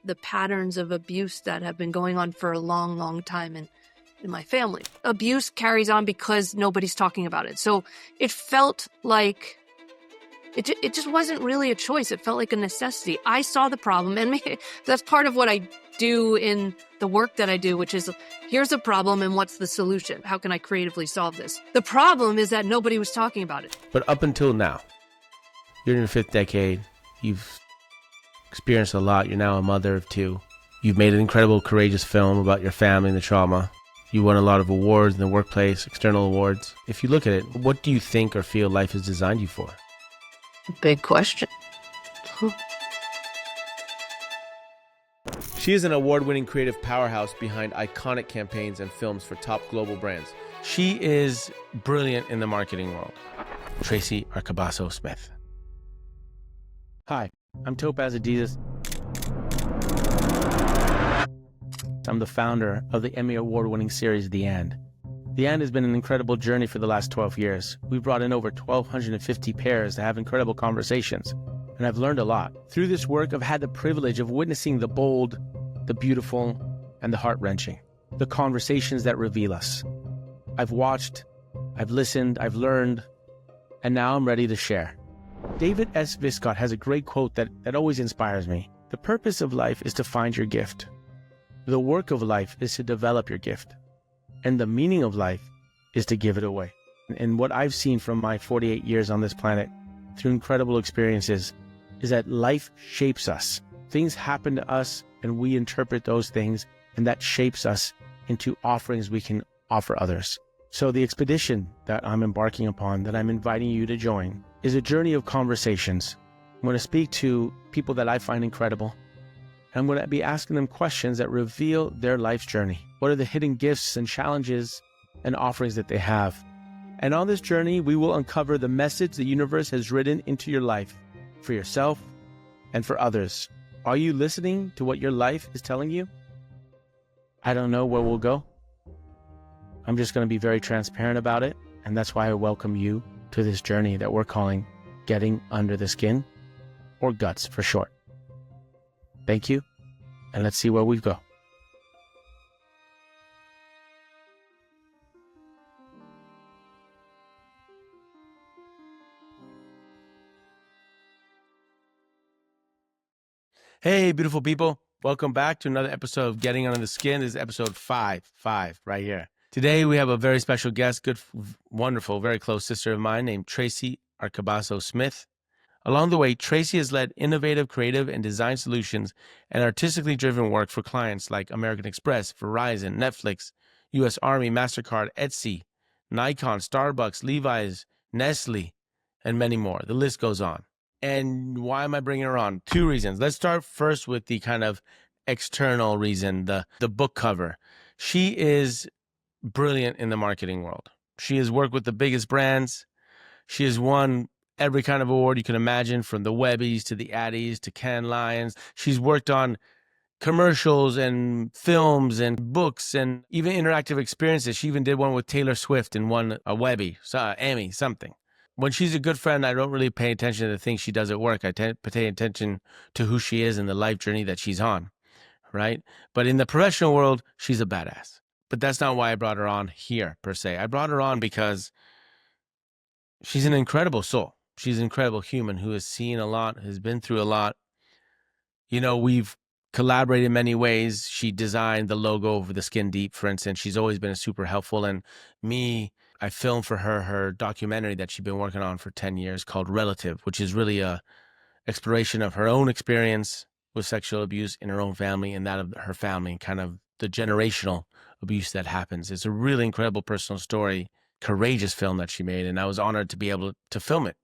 the patterns of abuse that have been going on for a long, long time in my family. Abuse carries on because nobody's talking about it. So it felt like it just wasn't really a choice. It felt like a necessity. I saw the problem, and that's part of what I do in the work that I do, which is here's a problem and what's the solution? How can I creatively solve this? The problem is that nobody was talking about it. But up until now, you're in your 5th decade. You've experienced a lot. You're now a mother of 2. You've made an incredible, courageous film about your family and the trauma. You won a lot of awards in the workplace, external awards. If you look at it, what do you think or feel life has designed you for? Big question. She is an award-winning creative powerhouse behind iconic campaigns and films for top global brands. She is brilliant in the marketing world. Tracey Arcabasso Smith. Hi, I'm Topaz Adidas. I'm the founder of the Emmy Award-winning series, The End. The End has been an incredible journey for the last 12 years. We've brought in over 1,250 pairs to have incredible conversations, and I've learned a lot. Through this work, I've had the privilege of witnessing the bold, the beautiful, and the heart-wrenching, the conversations that reveal us. I've watched, I've listened, I've learned, and now I'm ready to share. David S. Viscott has a great quote that always inspires me. The purpose of life is to find your gift. The work of life is to develop your gift. And the meaning of life is to give it away. And what I've seen from my 48 years on this planet, through incredible experiences, is that life shapes us. Things happen to us, and we interpret those things, and that shapes us into offerings we can offer others. So the expedition that I'm embarking upon, that I'm inviting you to join, is a journey of conversations. I'm going to speak to people that I find incredible. I'm going to be asking them questions that reveal their life's journey. What are the hidden gifts and challenges and offerings that they have? And on this journey, we will uncover the message the universe has written into your life for yourself and for others. Are you listening to what your life is telling you? I don't know where we'll go. I'm just going to be very transparent about it. And that's why I welcome you to this journey that we're calling Getting Under the Skin, or GUTS for short. Thank you, and let's see where we go. Hey, beautiful people. Welcome back to another episode of Getting Under the Skin. This is episode 5 right here. Today, we have a very special guest, good, wonderful, very close sister of mine named Tracey Arcabasso Smith. Along the way, Tracey has led innovative, creative, and design solutions and artistically driven work for clients like American Express, Verizon, Netflix, U.S. Army, MasterCard, Etsy, Nikon, Starbucks, Levi's, Nestle, and many more. The list goes on. And why am I bringing her on? 2 reasons. Let's start first with the kind of external reason, the book cover. She is brilliant in the marketing world. She has worked with the biggest brands. She has won every kind of award you can imagine, from the Webbies to the Addies to Cannes Lions. She's worked on commercials and films and books and even interactive experiences. She even did one with Taylor Swift and won a Webby, Emmy, something. When she's a good friend, I don't really pay attention to the things she does at work. I pay attention to who she is and the life journey that she's on, right? But in the professional world, she's a badass. But that's not why I brought her on here, per se. I brought her on because she's an incredible soul. She's an incredible human who has seen a lot, has been through a lot. You know, we've collaborated in many ways. She designed the logo for the Skin Deep, for instance. She's always been super helpful. And I filmed for her documentary that she's been working on for 10 years called Relative, which is really a exploration of her own experience with sexual abuse in her own family and that of her family, and kind of the generational abuse that happens. It's a really incredible personal story, courageous film that she made. And I was honored to be able to film it.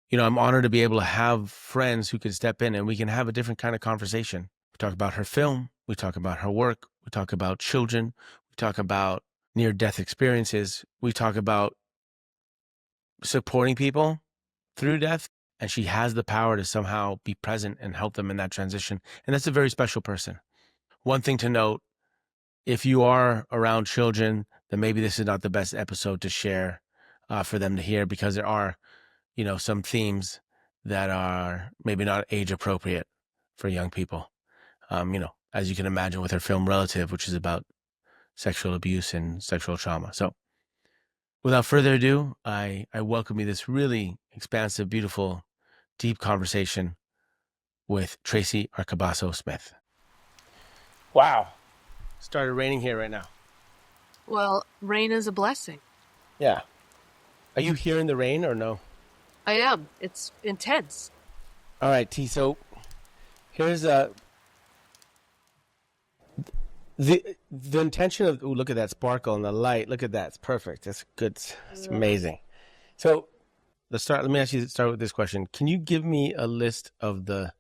You know, I'm honored to be able to have friends who can step in and we can have a different kind of conversation. We talk about her film. We talk about her work. We talk about children. We talk about near-death experiences. We talk about supporting people through death. And she has the power to somehow be present and help them in that transition. And that's a very special person. One thing to note, if you are around children, then maybe this is not the best episode to share for them to hear, because there are, you know, some themes that are maybe not age appropriate for young people. as you can imagine with her film Relative, which is about sexual abuse and sexual trauma. So without further ado, I welcome you this really expansive, beautiful, deep conversation with Tracey Arcabasso Smith. Wow. Started raining here right now. Well, rain is a blessing. Yeah. Are you hearing the rain or no? I am. It's intense. All right, T. So here's the intention of, look at that sparkle and the light. Look at that. It's perfect. It's good. It's amazing. So let me start with this question. Can you give me a list of the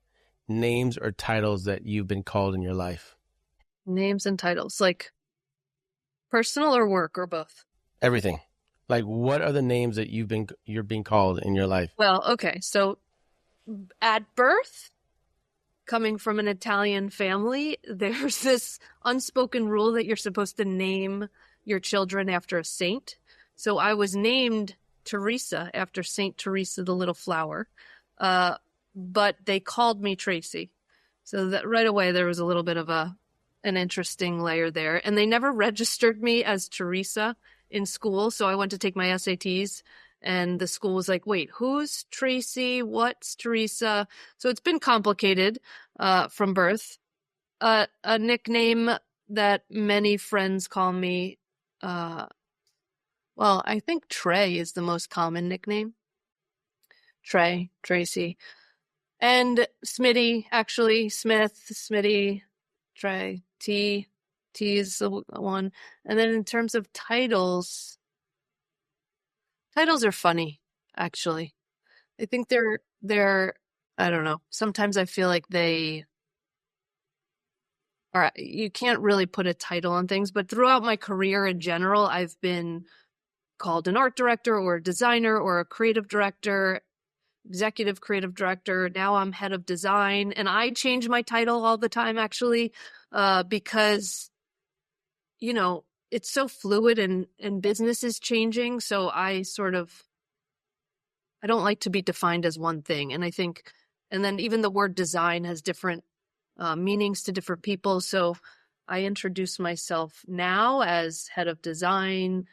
names or titles that you've been called in your life? Names and titles, like personal or work or both? Everything. Like, what are the names that you're being called in your life? Well, okay. So at birth, coming from an Italian family, there's this unspoken rule that you're supposed to name your children after a saint. So I was named Teresa after Saint Teresa the Little Flower, but they called me Tracey. So that right away there was a little bit of an interesting layer there. And they never registered me as Teresa in school. So I went to take my SATs and the school was like, wait, who's Tracey? What's Teresa? So it's been complicated from birth. A nickname that many friends call me, well, I think Trey is the most common nickname. Trey, Tracey. And Smitty, actually, Smith, Smitty, Trey, T is the one. And then in terms of titles are funny, actually. I think they're I don't know. Sometimes I feel like you can't really put a title on things, but throughout my career in general, I've been called an art director or a designer or a creative director, executive creative director. Now I'm head of design, and I change my title all the time, actually, because, it's so fluid and business is changing. So I don't like to be defined as one thing. And then even the word design has different meanings to different people. So I introduce myself now as head of design,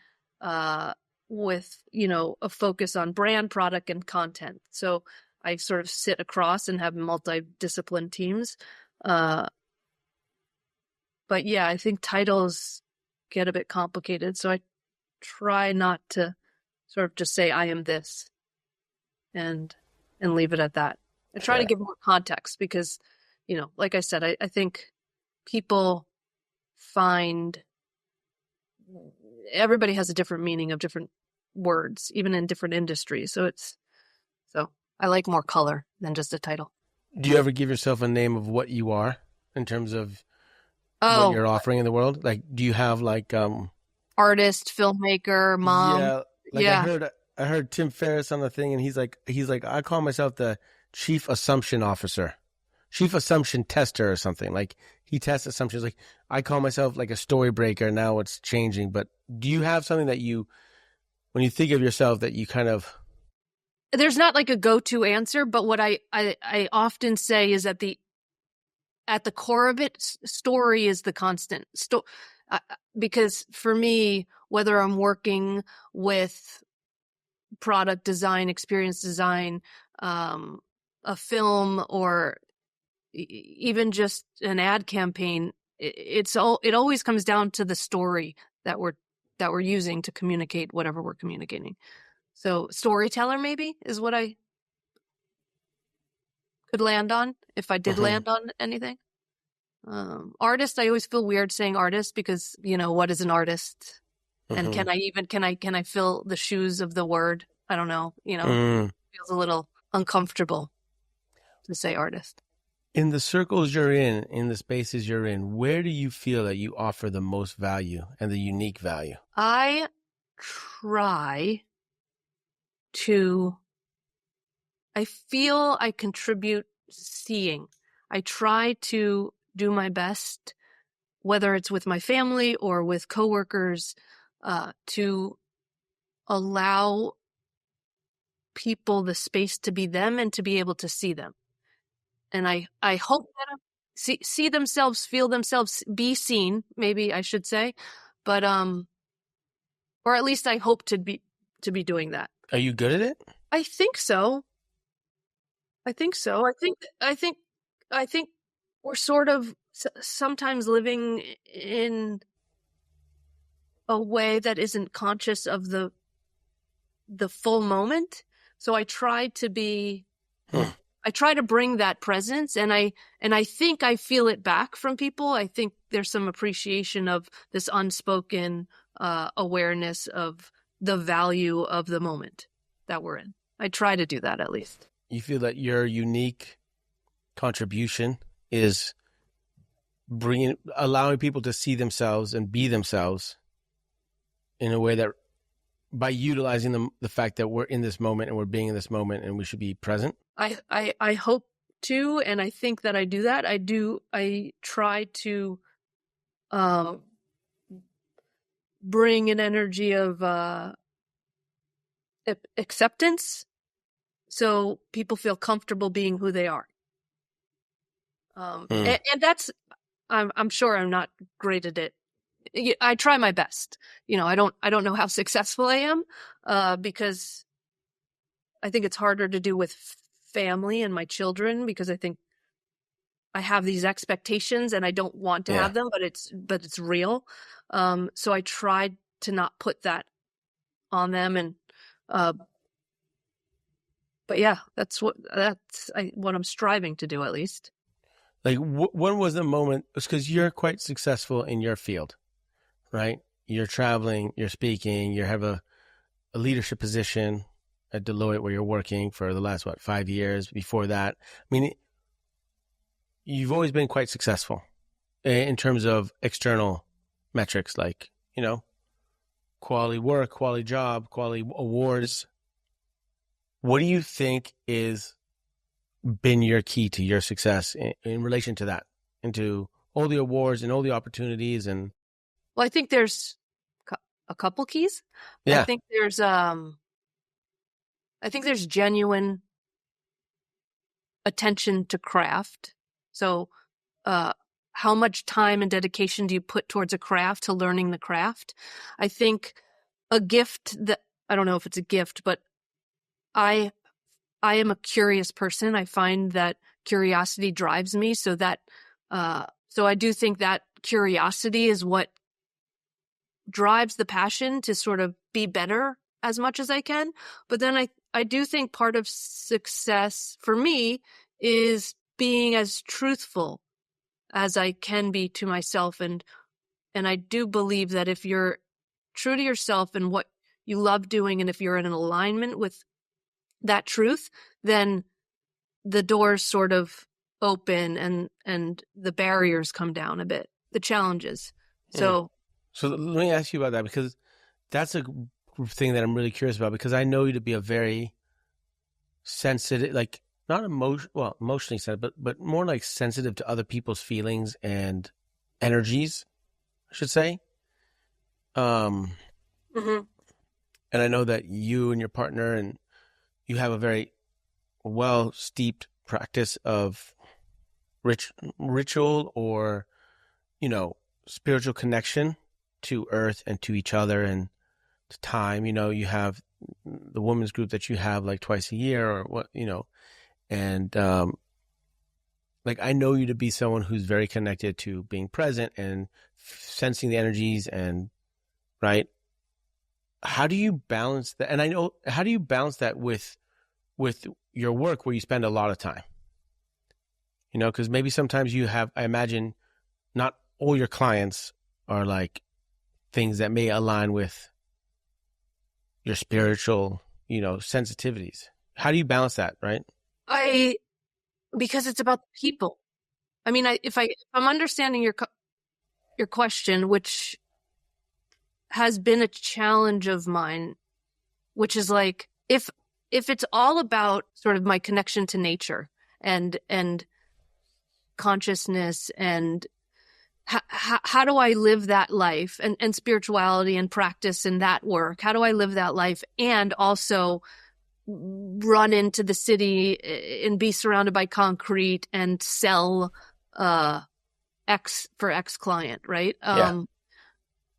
with, a focus on brand, product, and content. So I sort of sit across and have multidiscipline teams. But yeah, I think titles get a bit complicated. So I try not to sort of just say I am this and leave it at that. I try to give more context because, like I said, I think people find everybody has a different meaning of different words, even in different industries. So I like more color than just a title. Do you ever give yourself a name of what you are in terms of what you're offering in the world? Like, do you have artist, filmmaker, mom? Yeah. I heard Tim Ferriss on the thing, and he's like, I call myself the chief assumption officer, chief assumption tester or something. Like, he tests assumptions. Like, I call myself like a story breaker. Now it's changing. But do you have something that when you think of yourself, that you kind of... There's not like a go-to answer, but what I often say is at the core of it, story is the constant. Because for me, whether I'm working with product design, experience design, a film, or even just an ad campaign, it always comes down to the story that we're using to communicate whatever we're communicating. So storyteller maybe is what I could land on if I did land on anything. Artist, I always feel weird saying artist because, what is an artist? And can I fill the shoes of the word? I don't know, it feels a little uncomfortable to say artist. In the circles you're in the spaces you're in, where do you feel that you offer the most value and the unique value? I try I feel I contribute seeing. I try to do my best, whether it's with my family or with coworkers, to allow people the space to be them and to be able to see them. And I hope that see themselves, feel themselves, be seen, maybe I should say. But or at least I hope to be doing that. Are you good at it? I think so. I think we're sort of sometimes living in a way that isn't conscious of the full moment. So I try to bring that presence, and I think I feel it back from people. I think there's some appreciation of this unspoken awareness of the value of the moment that we're in. I try to do that, at least. You feel that your unique contribution is allowing people to see themselves and be themselves in a way that, by utilizing the fact that we're in this moment and we're being in this moment and we should be present? I hope to, and I think that I do that. I try to bring an energy of acceptance, so people feel comfortable being who they are. And that's, I'm sure I'm not great at it. I try my best. I don't know how successful I am, because I think it's harder to do with family and my children, because I think I have these expectations and I don't want to have them, but it's real. So I tried to not put that on them, and but yeah, that's what I'm striving to do, at least. Like, when was the moment? It's because you're quite successful in your field, right? You're traveling, you're speaking, you have a leadership position at Deloitte where you're working for the last, 5 years. Before that, I mean, you've always been quite successful in terms of external metrics, like, quality work, quality job, quality awards. What do you think is been your key to your success in relation to that, into all the awards and all the opportunities? And well, I think there's a couple keys. Yeah. I think there's genuine attention to craft. So, how much time and dedication do you put towards a craft, to learning the craft? I think a gift that, I don't know if it's a gift, but I am a curious person. I find that curiosity drives me, so I do think that curiosity is what drives the passion to sort of be better as much as I can. But then I do think part of success for me is being as truthful as I can be to myself. And I do believe that if you're true to yourself and what you love doing, and if you're in an alignment with that truth, then the doors sort of open and the barriers come down a bit, the challenges. So let me ask you about that, because that's a thing that I'm really curious about, because I know you to be a very sensitive, like, not emotionally sensitive, but more like sensitive to other people's feelings and energies, I should say. And I know that you and your partner, and you have a very well steeped practice of ritual or, spiritual connection to earth and to each other and to time. You have the women's group that you have like twice a year, or what, and like, I know you to be someone who's very connected to being present and sensing the energies, and right. How do you balance that? And how do you balance that with your work, where you spend a lot of time? Because maybe sometimes you have, I imagine, not all your clients are like things that may align with your spiritual, sensitivities. How do you balance that, right? Because it's about people. I mean, if I'm understanding your question, which has been a challenge of mine, which is like, if it's all about sort of my connection to nature and consciousness, and how do I live that life, and spirituality and practice and that work, how do I live that life and also run into the city and be surrounded by concrete and sell X for X client, right? Yeah.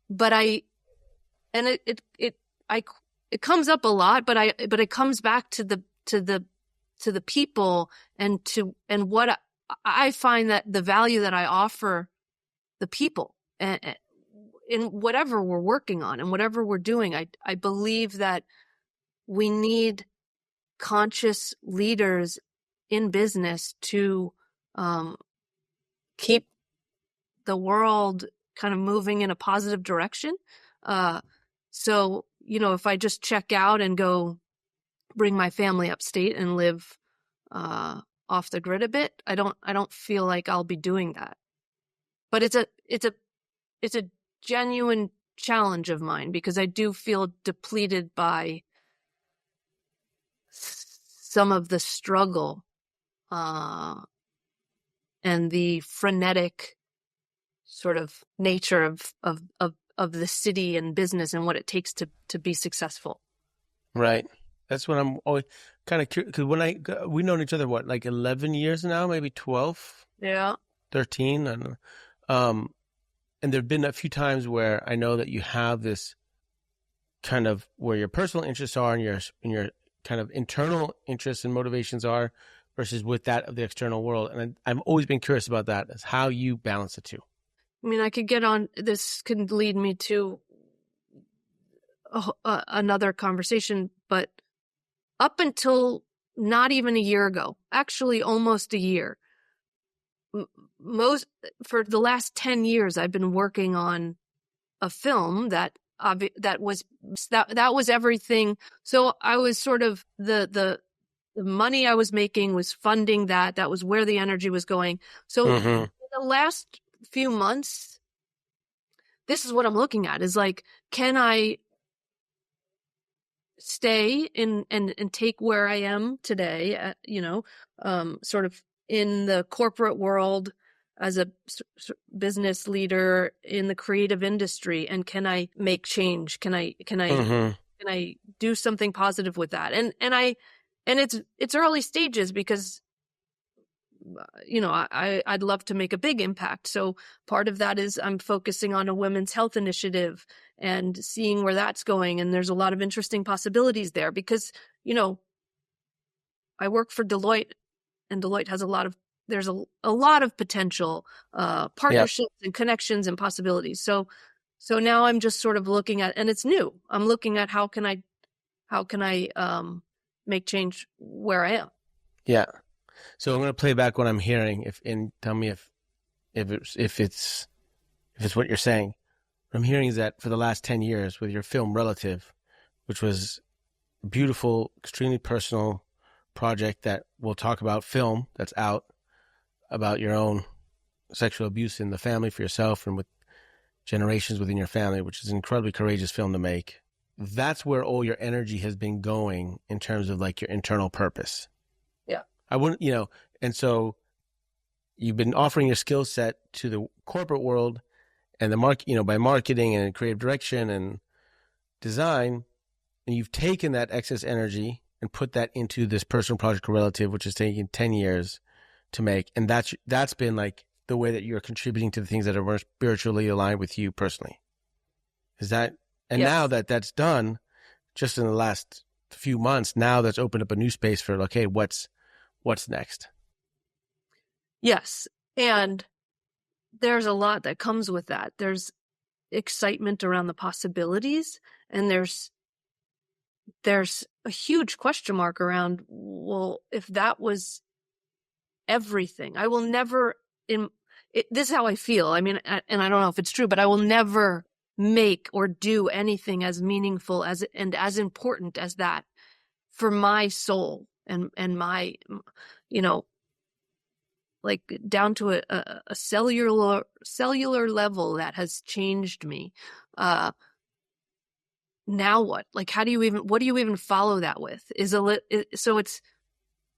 But it comes up a lot, but it comes back to the people and what I find that the value that I offer the people and in whatever we're working on and whatever we're doing. I believe that we need conscious leaders in business to keep the world kind of moving in a positive direction. So, if I just check out and go bring my family upstate and live off the grid a bit, I don't feel like I'll be doing that. But it's a genuine challenge of mine because I do feel depleted by some of the struggle and the frenetic sort of nature of the city and business and what it takes to be successful. Right. That's what I'm always kind of curious. Because we've known each other, what, like 11 years now, maybe 12? Yeah. 13? I don't know. And there've been a few times where I know that you have this kind of where your personal interests are and your kind of internal interests and motivations are versus with that of the external world. And I've always been curious about that, is how you balance the two. I mean, I could get on, this could lead me to another conversation, but up until not even a year ago, actually almost a year, for the last 10 years, I've been working on a film that was everything. So I was sort of the money I was making was funding that. That was where the energy was going. So in the last few months, this is what I'm looking at is like, can I stay in and take where I am today, sort of in the corporate world as a business leader in the creative industry, and can I make change? Can I do something positive with that? And it's early stages because I'd love to make a big impact. So part of that is I'm focusing on a women's health initiative and seeing where that's going. And there's a lot of interesting possibilities there because, I work for Deloitte, and Deloitte has there's a lot of potential partnerships and connections and possibilities. So now I'm just sort of looking at, and it's new. I'm looking at how can I make change where I am. Yeah. So I'm going to play back what I'm hearing, and tell me if it's what you're saying. What I'm hearing is that for the last 10 years with your film Relative, which was a beautiful, extremely personal project that we'll talk about, film that's out about your own sexual abuse in the family for yourself and with generations within your family, which is an incredibly courageous film to make. That's where all your energy has been going in terms of like your internal purpose. Yeah. I wouldn't, and so you've been offering your skill set to the corporate world and by marketing and creative direction and design, and you've taken that excess energy and put that into this personal project Relative, which is taking 10 years to make. And that's been like the way that you're contributing to the things that are more spiritually aligned with you personally. Is that, and Yes. Now that that's done, just in the last few months, now that's opened up a new space for, okay, what's next? Yes. And there's a lot that comes with that. There's excitement around the possibilities, and there's a huge question mark around, well, if that was everything, I will never, this is how I feel. I mean, and I don't know if it's true, but I will never make or do anything as meaningful and as important as that for my soul and my, like down to a cellular level that has changed me. Now what? Like, what do you even follow that with? So it's,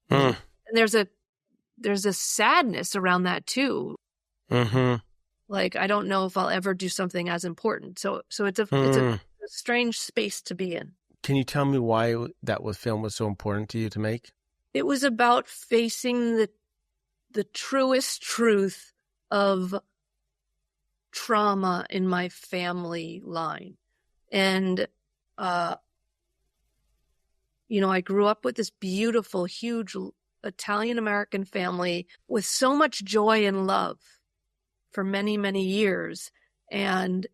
and there's a sadness around that too. Mm-hmm. Like, I don't know if I'll ever do something as important. So it's a strange space to be in. Can you tell me why film was so important to you to make? It was about facing the truest truth of trauma in my family line. And, I grew up with this beautiful, huge Italian-American family with so much joy and love for many, many years. And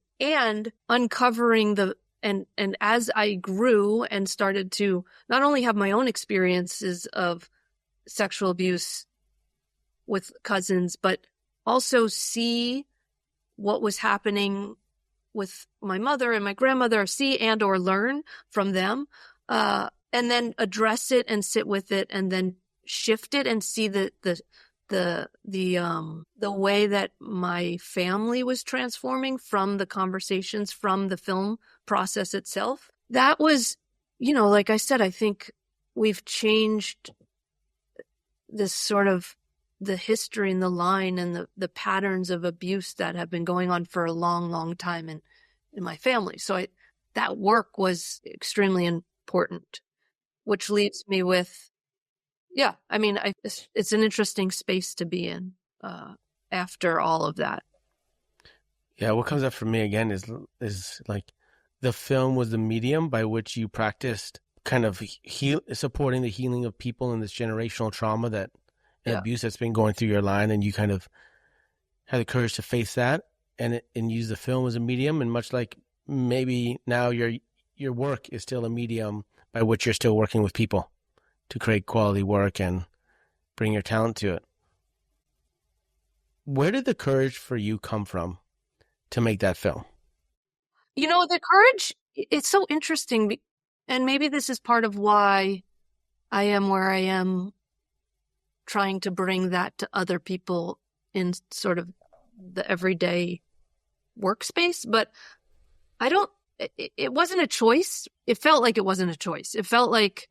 uncovering and as I grew and started to not only have my own experiences of sexual abuse with cousins, but also see what was happening with my mother and my grandmother, see and or learn from them, and then address it and sit with it and then shift it and see the way that my family was transforming from the conversations, from the film process itself. That was, like I said, I think we've changed this sort of the history and the line and the patterns of abuse that have been going on for a long, long time in my family. So that work was extremely important, which leaves me with, it's an interesting space to be in after all of that. Yeah, what comes up for me again is like the film was the medium by which you practiced kind of supporting the healing of people in this generational trauma and abuse that's been going through your line, and you kind of had the courage to face that and use the film as a medium. And much like maybe now your work is still a medium by which you're still working with people to create quality work and bring your talent to it. Where did the courage for you come from to make that film? The courage, it's so interesting. And maybe this is part of why I am where I am, trying to bring that to other people in sort of the everyday workspace. But it wasn't a choice. It felt like it wasn't a choice. It felt like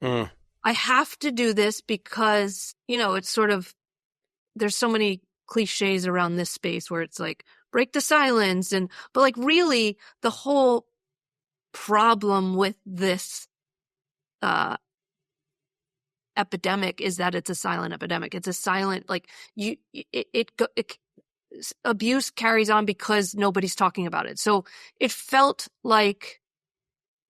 I have to do this because, it's sort of, there's so many cliches around this space where it's like, break the silence. But like really the whole problem with this epidemic is that it's a silent epidemic. It's a silent, like abuse carries on because nobody's talking about it. So it felt like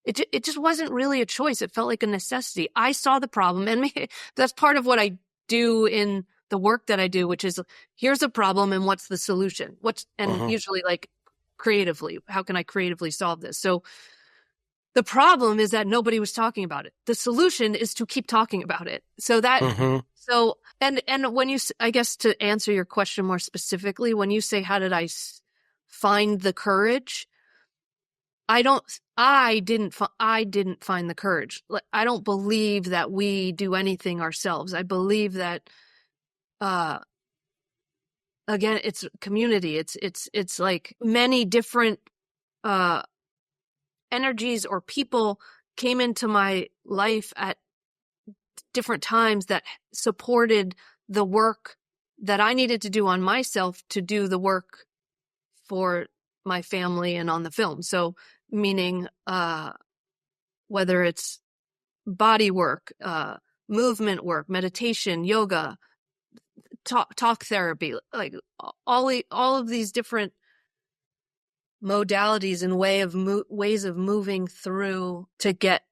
it just wasn't really a choice. It felt like a necessity. I saw the problem, and that's part of what I do in the work that I do, which is here's a problem and what's the solution? Usually like creatively, how can I creatively solve this? So the problem is that nobody was talking about it. The solution is to keep talking about it. So and when you, I guess to answer your question more specifically, when you say, how did I find the courage? I didn't find the courage. I don't believe that we do anything ourselves. I believe that, again, it's community. It's like many different, energies or people came into my life at different times that supported the work that I needed to do on myself to do the work for my family and on the film. So meaning, whether it's body work, movement work, meditation, yoga, talk therapy, like all of these different modalities and ways of moving through to get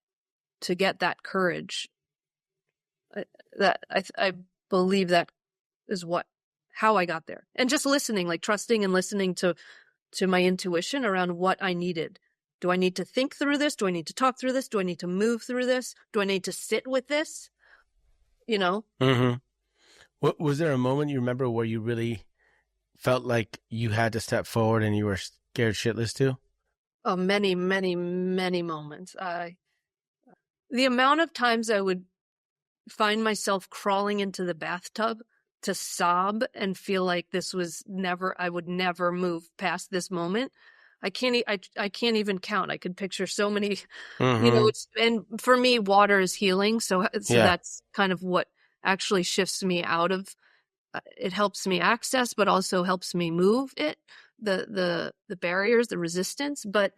that courage. I believe that is how I got there, and just listening, like trusting and listening to my intuition around what I needed. Do I need to think through this? Do I need to talk through this? Do I need to move through this? Do I need to sit with this? Mm-hmm. What was there a moment you remember where you really felt like you had to step forward and you were scared shitless too? Oh, many, many, many moments. The amount of times I would find myself crawling into the bathtub to sob and feel like I would never move past this moment. I can't even count. I could picture so many, and for me, water is healing. So that's kind of what actually shifts me out of, it helps me access, but also helps me move the barriers, the resistance. But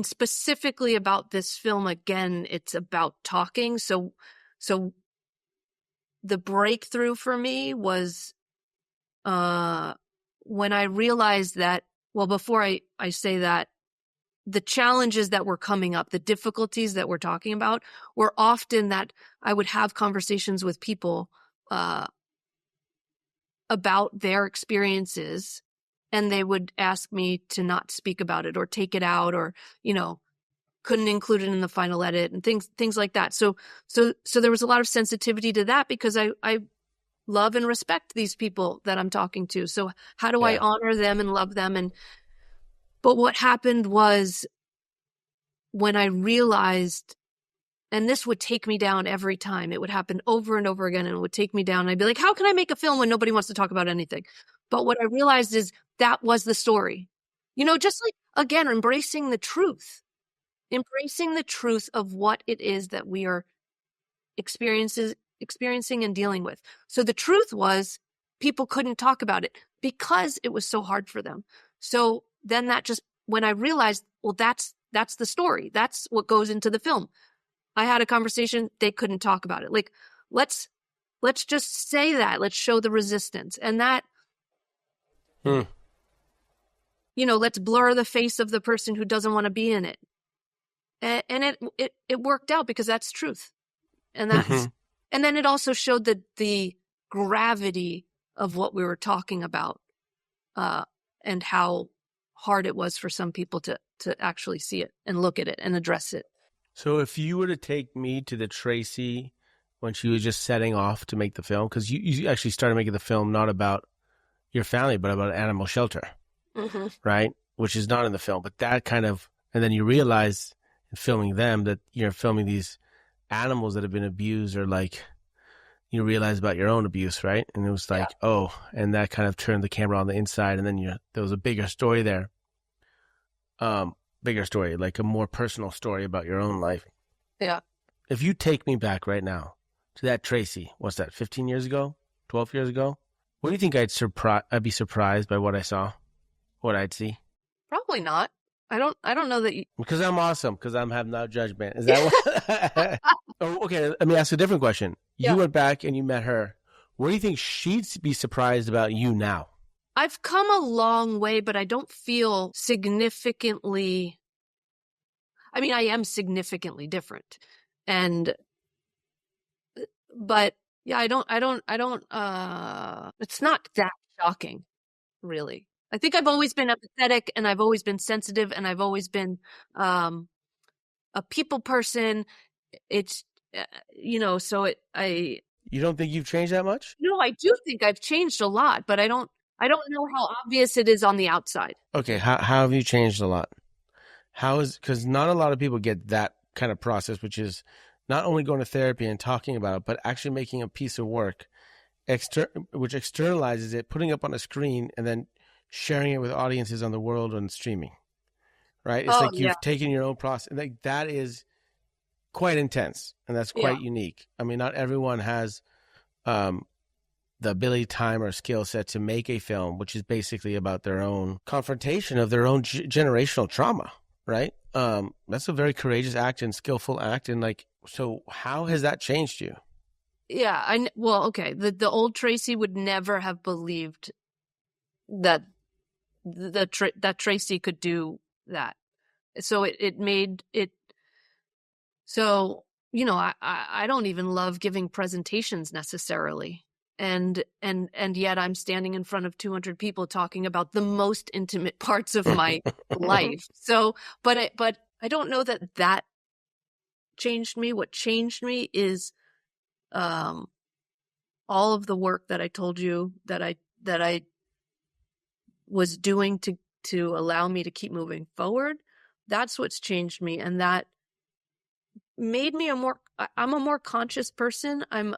specifically about this film, again, it's about talking. So the breakthrough for me was when I realized that, well, before I say that, the challenges that were coming up, the difficulties that we're talking about, were often that I would have conversations with people about their experiences, and they would ask me to not speak about it or take it out, or, couldn't include it in the final edit, and things like that. So there was a lot of sensitivity to that, because I love and respect these people that I'm talking to. So how do I honor them and love them? But what happened was, when I realized, and this would take me down every time, it would happen over and over again, and it would take me down. And I'd be like, how can I make a film when nobody wants to talk about anything? But what I realized is that was the story. Just like, again, embracing the truth of what it is that we are experiencing and dealing with. So the truth was, people couldn't talk about it because it was so hard for them. So then when I realized, well, that's the story. That's what goes into the film. I had a conversation, they couldn't talk about it. Like, let's just say that. Let's show the resistance. And that, let's blur the face of the person who doesn't want to be in it. And it worked out, because that's truth. And that's, and then it also showed the gravity of what we were talking about, and how hard it was for some people to actually see it and look at it and address it. So if you were to take me to the Tracey when she was just setting off to make the film, because you actually started making the film not about your family, but about an animal shelter, right? Which is not in the film, but that kind of, and then you realize in filming them that you're filming these animals that have been abused, or like, you realize about your own abuse, right? And it was like, and that kind of turned the camera on the inside, and then there was a bigger story there. Bigger story, like a more personal story about your own life. Yeah. If you take me back right now to that Tracey, what's that, 15 years ago, 12 years ago? What do you think I'd be surprised by what I saw, what I'd see? Probably not. I don't know that you... Because I'm awesome, because I'm have no judgment. Is that what? Oh, okay, let me ask a different question. You went back and you met her. What do you think she'd be surprised about you now? I've come a long way, but I don't feel significantly... I mean, I am significantly different. But yeah, I don't, it's not that shocking, really. I think I've always been empathetic, and I've always been sensitive, and I've always been, a people person. It's, you don't think you've changed that much? No, I do think I've changed a lot, but I don't know how obvious it is on the outside. Okay. How have you changed a lot? Because not a lot of people get that kind of process, which is not only going to therapy and talking about it, but actually making a piece of work which externalizes it, putting up on a screen, and then sharing it with audiences on the world and streaming, right? It's you've taken your own process. Like, that is quite intense, and that's quite unique. I mean, not everyone has the ability, time, or skill set to make a film, which is basically about their own confrontation of their own generational trauma, right? That's a very courageous act and skillful act. And so how has that changed you? Yeah, okay. The old Tracey would never have believed that that Tracey could do that. So it made it. So, I don't even love giving presentations necessarily. And yet I'm standing in front of 200 people talking about the most intimate parts of my life. So, but I don't know that changed me. What changed me is, all of the work that I told you that I was doing to allow me to keep moving forward. That's what's changed me. And that made me I'm a more conscious person. I'm,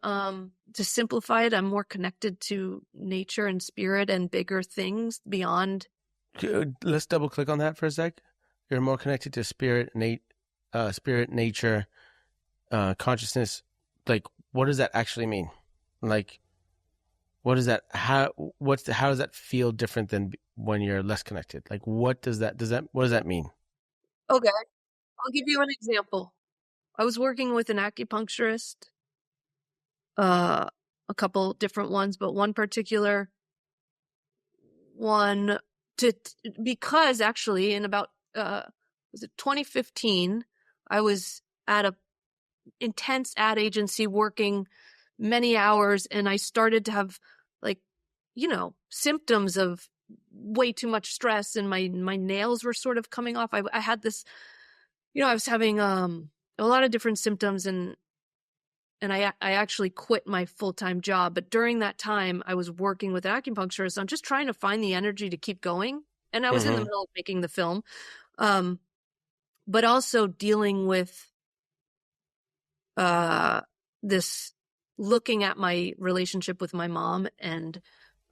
to simplify it, I'm more connected to nature and spirit and bigger things beyond. Let's double click on that for a sec. You're more connected to spirit, nature, consciousness. Like, what does that actually mean? Like, what is that? How does that feel different than when you're less connected? Like, what does that mean? Okay. I'll give you an example. I was working with an acupuncturist, a couple different ones, but one particular one because actually in about, was it 2015, I was at a intense ad agency working many hours, and I started to have like, symptoms of way too much stress, and my nails were sort of coming off. I had this, I was having a lot of different symptoms, and I actually quit my full-time job. But during that time, I was working with an acupuncturist. I'm just trying to find the energy to keep going. And I was in the middle of making the film, but also dealing with this, looking at my relationship with my mom and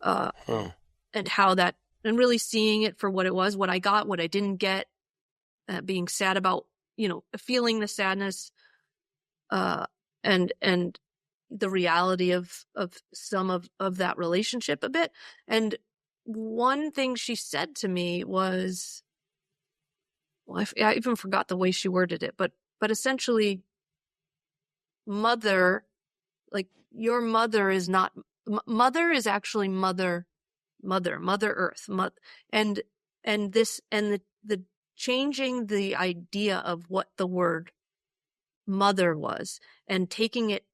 how that, and really seeing it for what it was, what I got, what I didn't get, being sad about, feeling the sadness, and the reality of some of that relationship a bit. And one thing she said to me was, well, I even forgot the way she worded it, but essentially, mother, like your mother is not, mother is actually mother Earth, and the changing the idea of what the word mother was, and taking it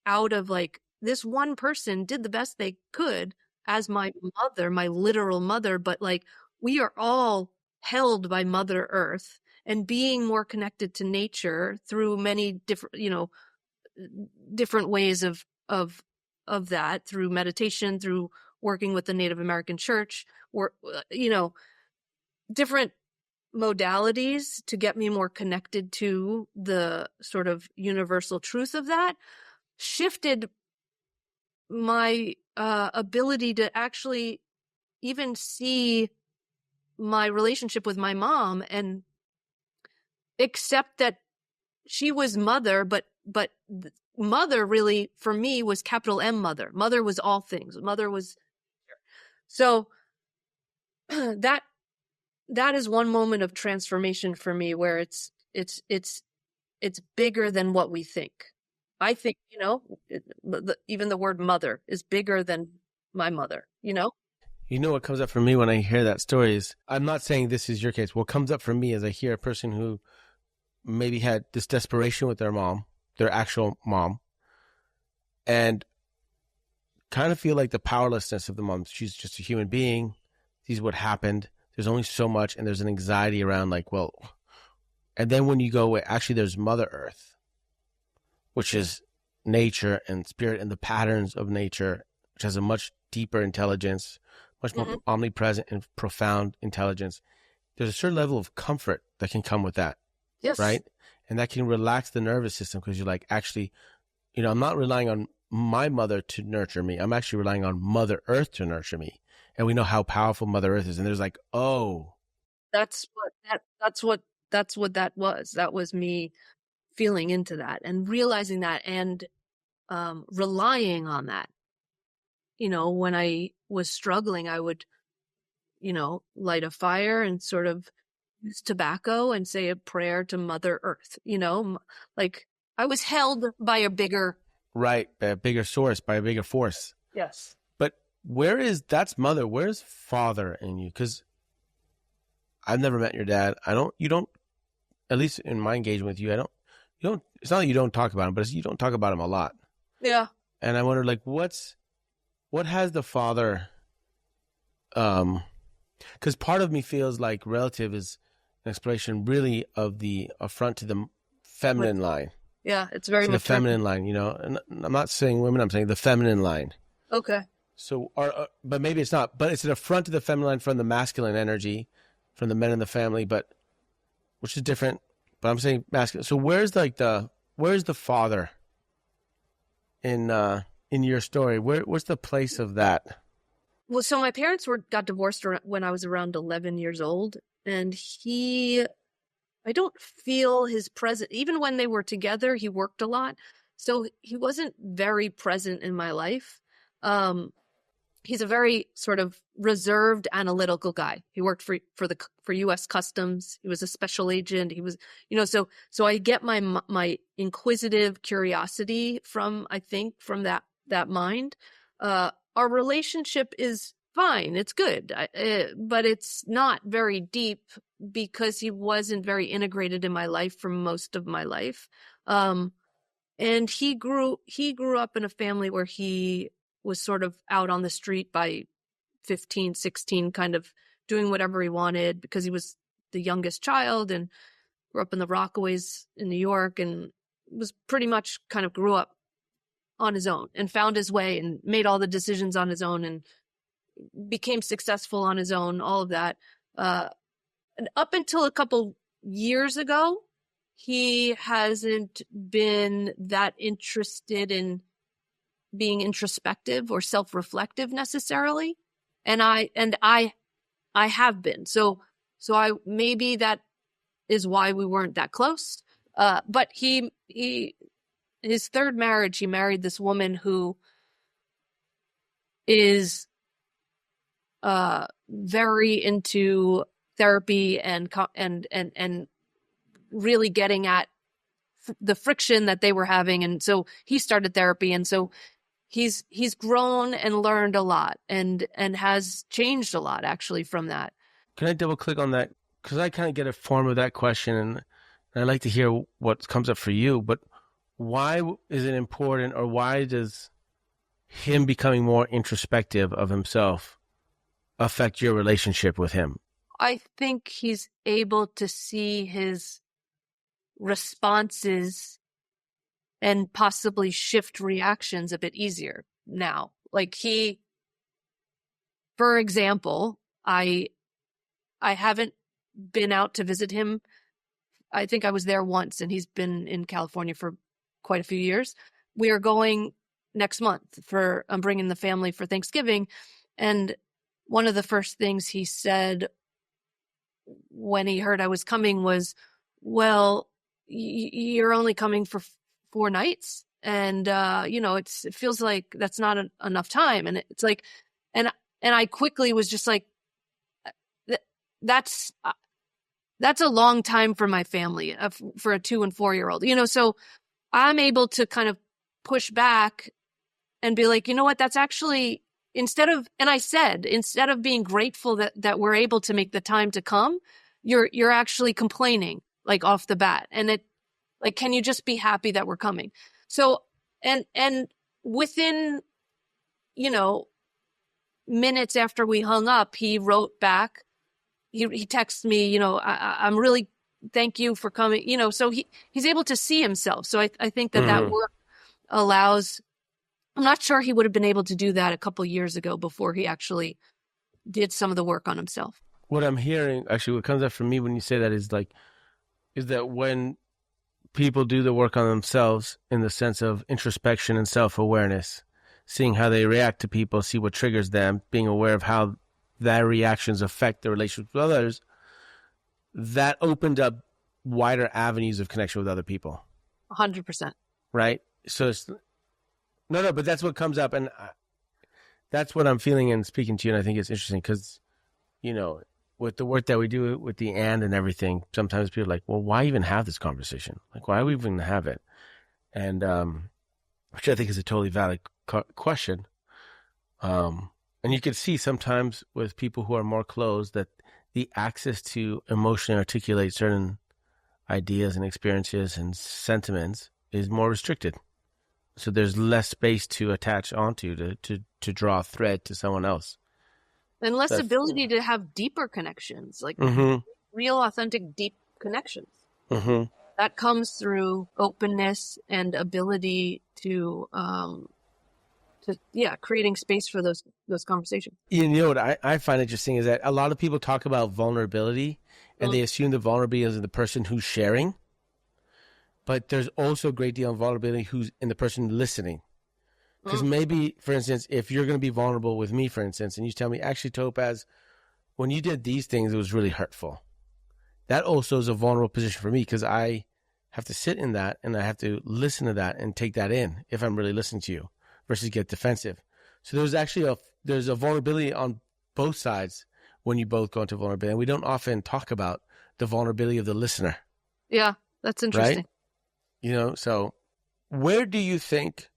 out of like, this one person did the best they could as my mother, my literal mother, but like, we are all held by Mother Earth, and being more connected to nature through many different, different ways of that, through meditation, through working with the Native American church, or, different modalities to get me more connected to the sort of universal truth of that, shifted my ability to actually even see my relationship with my mom and accept that she was mother, but mother really for me was capital M mother. Mother was all things. Mother was, so that is one moment of transformation for me, where it's bigger than what we think. I think, even the word mother is bigger than my mother, You know what comes up for me when I hear that story is, I'm not saying this is your case. What comes up for me is I hear a person who maybe had this desperation with their mom, their actual mom, and kind of feel like the powerlessness of the mom. She's just a human being. This is what happened. There's only so much, and there's an anxiety around like, well, and then when you go, actually there's Mother Earth, which is nature and spirit and the patterns of nature, which has a much deeper intelligence, much more omnipresent and profound intelligence. There's a certain level of comfort that can come with that. Yes. Right? And that can relax the nervous system, because you're like, actually, I'm not relying on my mother to nurture me. I'm actually relying on Mother Earth to nurture me. And we know how powerful Mother Earth is. And there's like, oh. That's what that was. That was me feeling into that and realizing that, and relying on that. When I was struggling, I would, light a fire and sort of use tobacco and say a prayer to Mother Earth. Like I was held by a bigger, right, by a bigger source, by a bigger force. Yes. But that's mother. Where's father in you? Because I've never met your dad. You don't, at least in my engagement with you, it's not that you don't talk about him, but you don't talk about him a lot. Yeah. And I wonder, like, what has the father, because part of me feels like relative is an exploration really of the affront to the feminine line. Yeah, it's very much the feminine line, and I'm not saying women, I'm saying the feminine line. Okay. So, but maybe it's not, but it's an affront to the feminine line from the masculine energy, from the men in the family, which is different, but I'm saying masculine. So where's the father in your story? What's the place of that? Well, so my parents got divorced when I was around 11 years old, and I don't feel his presence. Even when they were together, he worked a lot, so he wasn't very present in my life. He's a very sort of reserved, analytical guy. He worked for U.S. Customs. He was a special agent. He was, so I get my inquisitive curiosity from that mind. Our relationship is fine. It's good. But it's not very deep because he wasn't very integrated in my life for most of my life. And he grew up in a family where he was sort of out on the street by 15, 16, kind of doing whatever he wanted because he was the youngest child and grew up in the Rockaways in New York and was pretty much kind of grew up on his own and found his way and made all the decisions on his own and became successful on his own, all of that. And up until a couple years ago, he hasn't been that interested in being introspective or self-reflective necessarily. And I have been. So I, maybe that is why we weren't that close. But his third marriage, he married this woman who is very into therapy and really getting at the friction that they were having. And so he started therapy. And so he's grown and learned a lot and has changed a lot actually from that. Can I double click on that? Because I kind of get a form of that question and I'd like to hear what comes up for you, but why is it important, or why does him becoming more introspective of himself affect your relationship with him? I think he's able to see his responses and possibly shift reactions a bit easier now. Like for example, I haven't been out to visit him. I think I was there once, and he's been in California for quite a few years. We are going next month I'm bringing the family for Thanksgiving. And one of the first things he said when he heard I was coming was, well, you're only coming for 4 nights. And, it feels like that's not enough time. And it's like, and I quickly was just like, that's a long time for my family, for a 2 and 4-year-old, so I'm able to kind of push back and be like, you know what, that's actually, instead of being grateful that we're able to make the time to come, you're actually complaining like off the bat. And it, like, can you just be happy that we're coming? So, and within, minutes after we hung up, he wrote back, he texted me, I'm really, thank you for coming, so he's able to see himself. So I think that work allows, I'm not sure he would have been able to do that a couple of years ago before he actually did some of the work on himself. What I'm hearing, actually, what comes up for me when you say that is that when people do the work on themselves in the sense of introspection and self-awareness, seeing how they react to people, see what triggers them, being aware of how their reactions affect their relationships with others, that opened up wider avenues of connection with other people. 100%. Right? So it's, no, but that's what comes up. And that's what I'm feeling and speaking to you. And I think it's interesting because, with the work that we do with the and everything, sometimes people are like, well, why even have this conversation? Like, why we even have it? And, which I think is a totally valid question. And you can see sometimes with people who are more closed that the access to emotionally articulate certain ideas and experiences and sentiments is more restricted. So there's less space to attach onto, to draw a thread to someone else. And less ability to have deeper connections, like real, authentic, deep connections. Mm-hmm. That comes through openness and ability to creating space for those conversations. You know what I find interesting is that a lot of people talk about vulnerability and they assume the vulnerability is in the person who's sharing, but there's also a great deal of vulnerability who's in the person listening. Because maybe, for instance, if you're going to be vulnerable with me, for instance, and you tell me, actually, Topaz, when you did these things, it was really hurtful. That also is a vulnerable position for me because I have to sit in that and I have to listen to that and take that in if I'm really listening to you versus get defensive. So there's actually there's a vulnerability on both sides when you both go into vulnerability. And we don't often talk about the vulnerability of the listener. Yeah, that's interesting. Right? So where do you think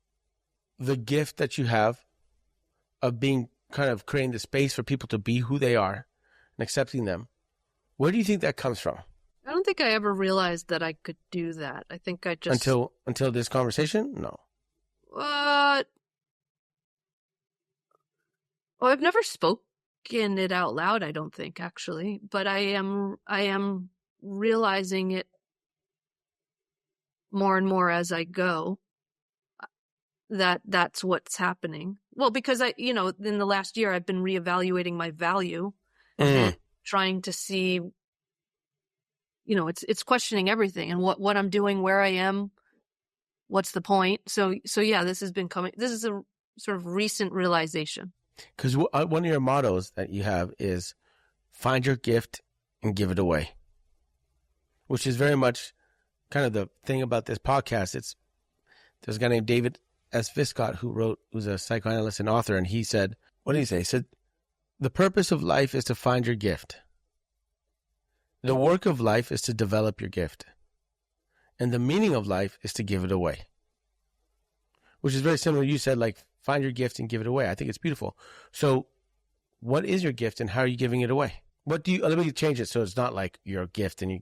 the gift that you have of being kind of creating the space for people to be who they are and accepting them. Where do you think that comes from? I don't think I ever realized that I could do that. I think I just... Until this conversation? No. Well, I've never spoken it out loud, I don't think, actually. But I am realizing it more and more as I go, that's what's happening. Well, because in the last year, I've been reevaluating my value and trying to see, it's questioning everything and what I'm doing, where I am, what's the point. So yeah, this is a sort of recent realization. Because one of your mottos that you have is find your gift and give it away, which is very much kind of the thing about this podcast. There's a guy named David S. Viscott who's a psychoanalyst and author, and he said, what did he say? He said, the purpose of life is to find your gift. The work of life is to develop your gift. And the meaning of life is to give it away. Which is very similar. You said, like, find your gift and give it away. I think it's beautiful. So what is your gift and how are you giving it away? Let me change it so it's not like your gift and you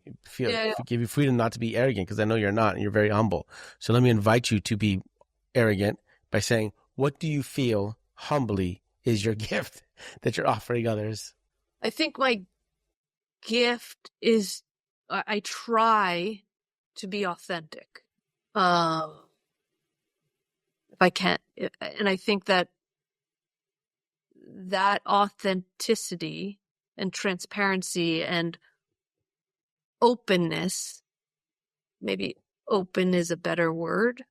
give you freedom not to be arrogant, because I know you're not and you're very humble. So let me invite you to be arrogant by saying, what do you feel humbly is your gift that you're offering others? I think my gift is I try to be authentic. If I can. And I think that authenticity and transparency and openness, maybe open is a better word,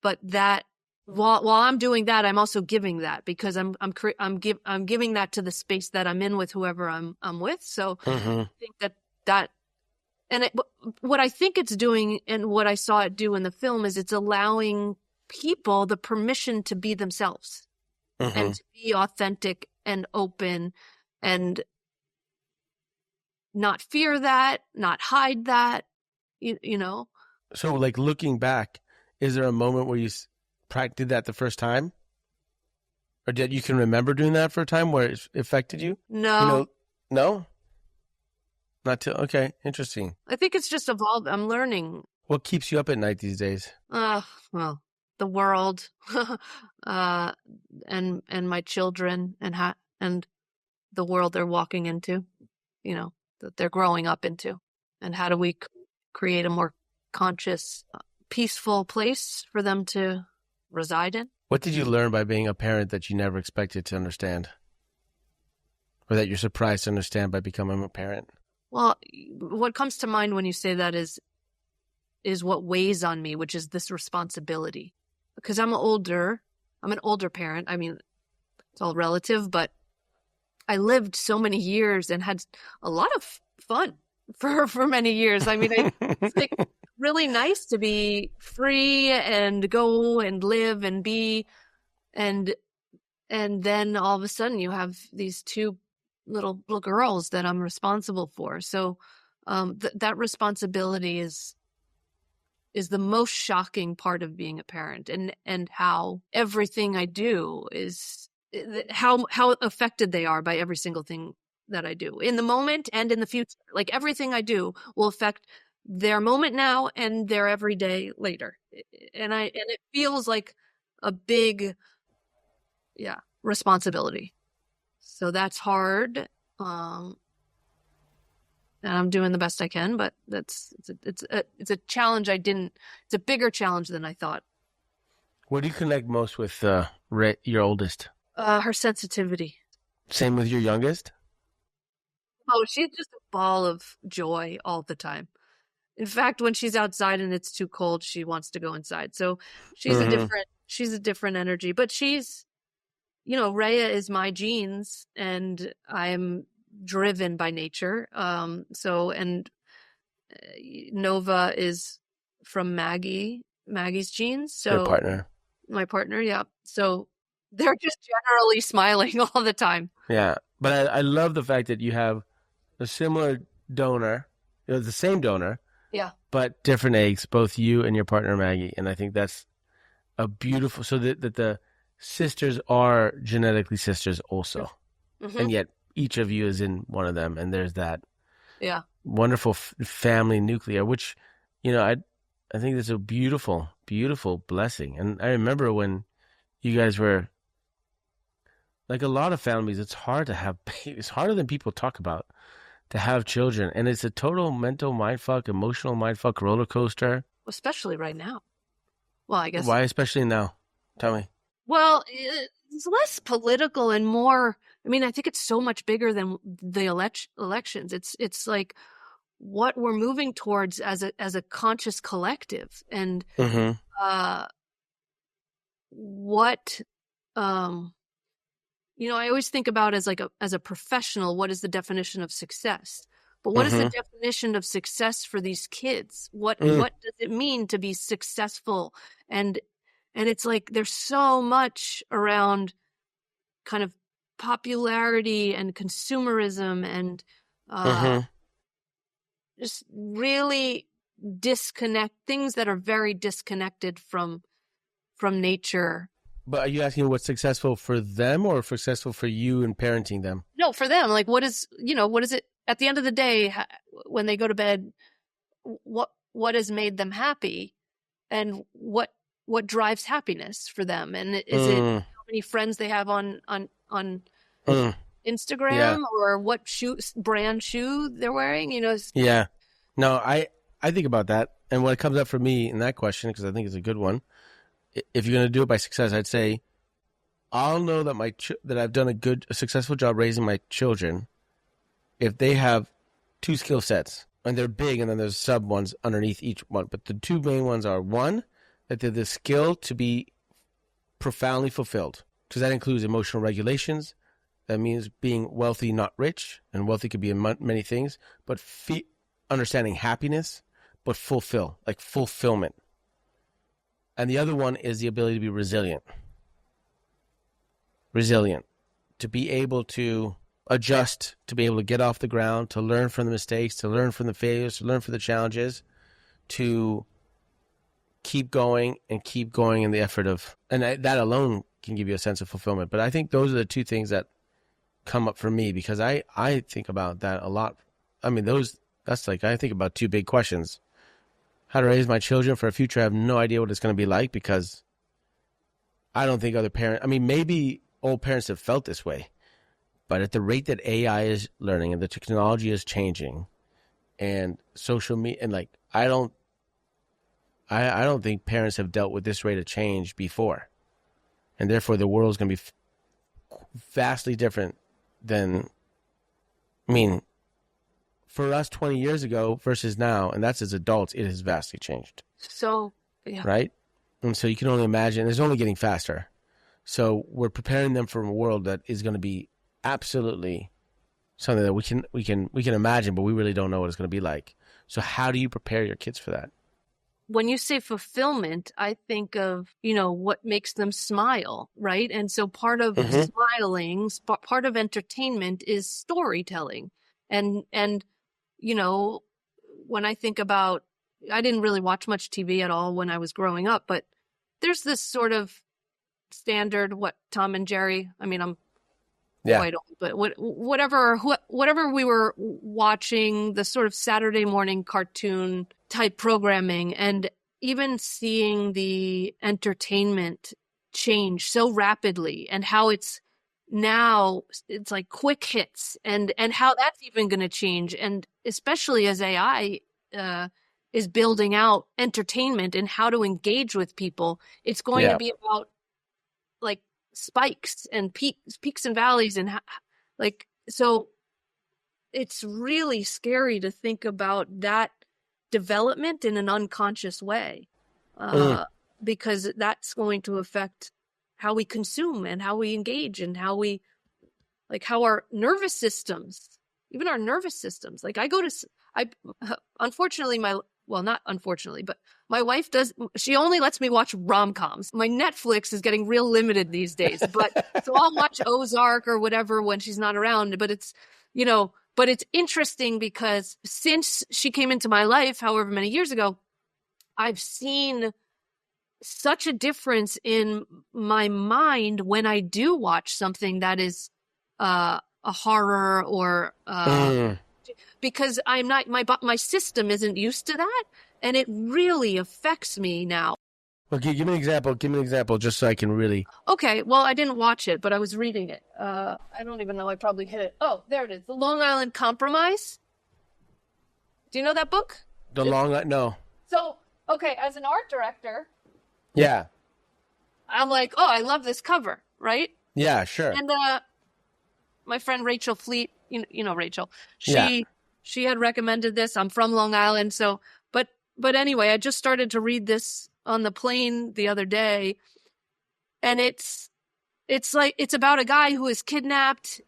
but that while I'm doing that, I'm also giving that, because I'm giving that to the space that I'm in with whoever I'm with. So I think that and what I think it's doing, and what I saw it do in the film, is it's allowing people the permission to be themselves and to be authentic and open and not fear that, not hide that, you know. So, like, looking back, is there a moment where you did that the first time? Or you can remember doing that for a time where it affected you? No. No? Not till, okay, interesting. I think it's just evolved. I'm learning. What keeps you up at night these days? Well, the world, and my children, and the world they're walking into, that they're growing up into, and how do we create a more conscious, peaceful place for them to reside in? What did you learn by being a parent that you never expected to understand, or that you're surprised to understand by becoming a parent? Well, what comes to mind when you say that is what weighs on me, which is this responsibility. Because I'm an older parent. I mean, it's all relative, but I lived so many years and had a lot of fun for many years. I mean, it's like really nice to be free and go and live and be, and then all of a sudden you have these two little girls that I'm responsible for. So that responsibility is the most shocking part of being a parent, and how everything I do is how affected they are by every single thing that I do in the moment and in the future. Like, everything I do will affect their moment now and their everyday later. And it feels like a big, responsibility. So that's hard. And I'm doing the best I can, but it's a challenge. It's a bigger challenge than I thought. What do you connect most with your oldest? Her sensitivity. Same with your youngest? Oh, she's just a ball of joy all the time. In fact, when she's outside and it's too cold, she wants to go inside. So she's a different energy, but she's, Rhea is my genes, and I'm driven by nature. And Nova is from Maggie's genes. So your partner. My partner, yeah. So they're just generally smiling all the time. Yeah. But I love the fact that you have a similar donor, the same donor. Yeah. But different eggs, both you and your partner Maggie. And I think that's a beautiful, so that the sisters are genetically sisters also. Mm-hmm. And yet each of you is in one of them. And there's that wonderful family nuclear, which, I think that's a beautiful, beautiful blessing. And I remember when you guys were, like a lot of families, it's hard to have, it's harder than people talk about, to have children. And it's a total mental mindfuck, emotional mindfuck roller coaster. Especially right now. Well, I guess. Why especially now? Tell me. Well, it's less political and more, I mean, I think it's so much bigger than the elections. It's like what we're moving towards as a conscious collective, and what I always think about as a professional, what is the definition of success? But what is the definition of success for these kids? What does it mean to be successful? And it's like there's so much around kind of popularity and consumerism and just really things that are very disconnected from nature. But are you asking what's successful for them or successful for you in parenting them? No, for them. Like, what is it at the end of the day when they go to bed? What has made them happy, and what drives happiness for them? And is it how many friends they have on Instagram, or what brand shoe they're wearing? Yeah. No, I think about that, and what comes up for me in that question, because I think it's a good one. If you're going to do it by success, I'd say I'll know that that I've done a successful job raising my children if they have two skill sets, and they're big, and then there's sub ones underneath each one. But the two main ones are, one, that they're the skill to be profoundly fulfilled, because that includes emotional regulations. That means being wealthy, not rich, and wealthy could be in many things, but understanding happiness, but fulfillment. And the other one is the ability to be resilient. To be able to adjust, to be able to get off the ground, to learn from the mistakes, to learn from the failures, to learn from the challenges, to keep going in the effort of, and that alone can give you a sense of fulfillment. But I think those are the two things that come up for me, because I think about that a lot. I mean, I think about two big questions. How to raise my children for a future I have no idea what it's going to be like, because I don't think other parents, I mean, maybe old parents have felt this way, but at the rate that AI is learning and the technology is changing and social media, and I don't think parents have dealt with this rate of change before. And therefore the world is going to be vastly different than, for us 20 years ago versus now, and that's as adults, it has vastly changed. So, yeah. Right? And so you can only imagine, it's only getting faster. So we're preparing them for a world that is going to be absolutely something that we can imagine, but we really don't know what it's going to be like. So how do you prepare your kids for that? When you say fulfillment, I think of, what makes them smile, right? And so part of smiling, part of entertainment is storytelling. And when I think about, I didn't really watch much TV at all when I was growing up, but there's this sort of standard, Tom and Jerry. I mean, I'm quite old, but whatever we were watching, the sort of Saturday morning cartoon type programming, and even seeing the entertainment change so rapidly, and how it's like quick hits, and how that's even going to change. And especially as AI is building out entertainment and how to engage with people, it's going to be about like spikes and peaks and valleys, and so it's really scary to think about that development in an unconscious way, because that's going to affect how we consume and how we engage, and how our nervous systems, even our nervous systems. Unfortunately, not unfortunately, but my wife she only lets me watch rom-coms. My Netflix is getting real limited these days, but so I'll watch Ozark or whatever when she's not around. But it's, but it's interesting because since she came into my life, however many years ago, I've seen such a difference in my mind when I do watch something that is a horror or because I'm not my system isn't used to that, and it really affects me now. Well, give me an example. Give me an example, just so I can really. Okay, well, I didn't watch it, but I was reading it. I don't even know. I probably hit it. Oh, there it is. The Long Island Compromise. Do you know that book? No. So, okay, as an art director, Yeah. I'm like, oh, I love this cover, right? Yeah, sure. And my friend Rachel Fleet, you know Rachel, Yeah. she had recommended this. I'm from Long Island, so but anyway, I just started to read this on the plane the other day, and it's like it's about a guy who is kidnapped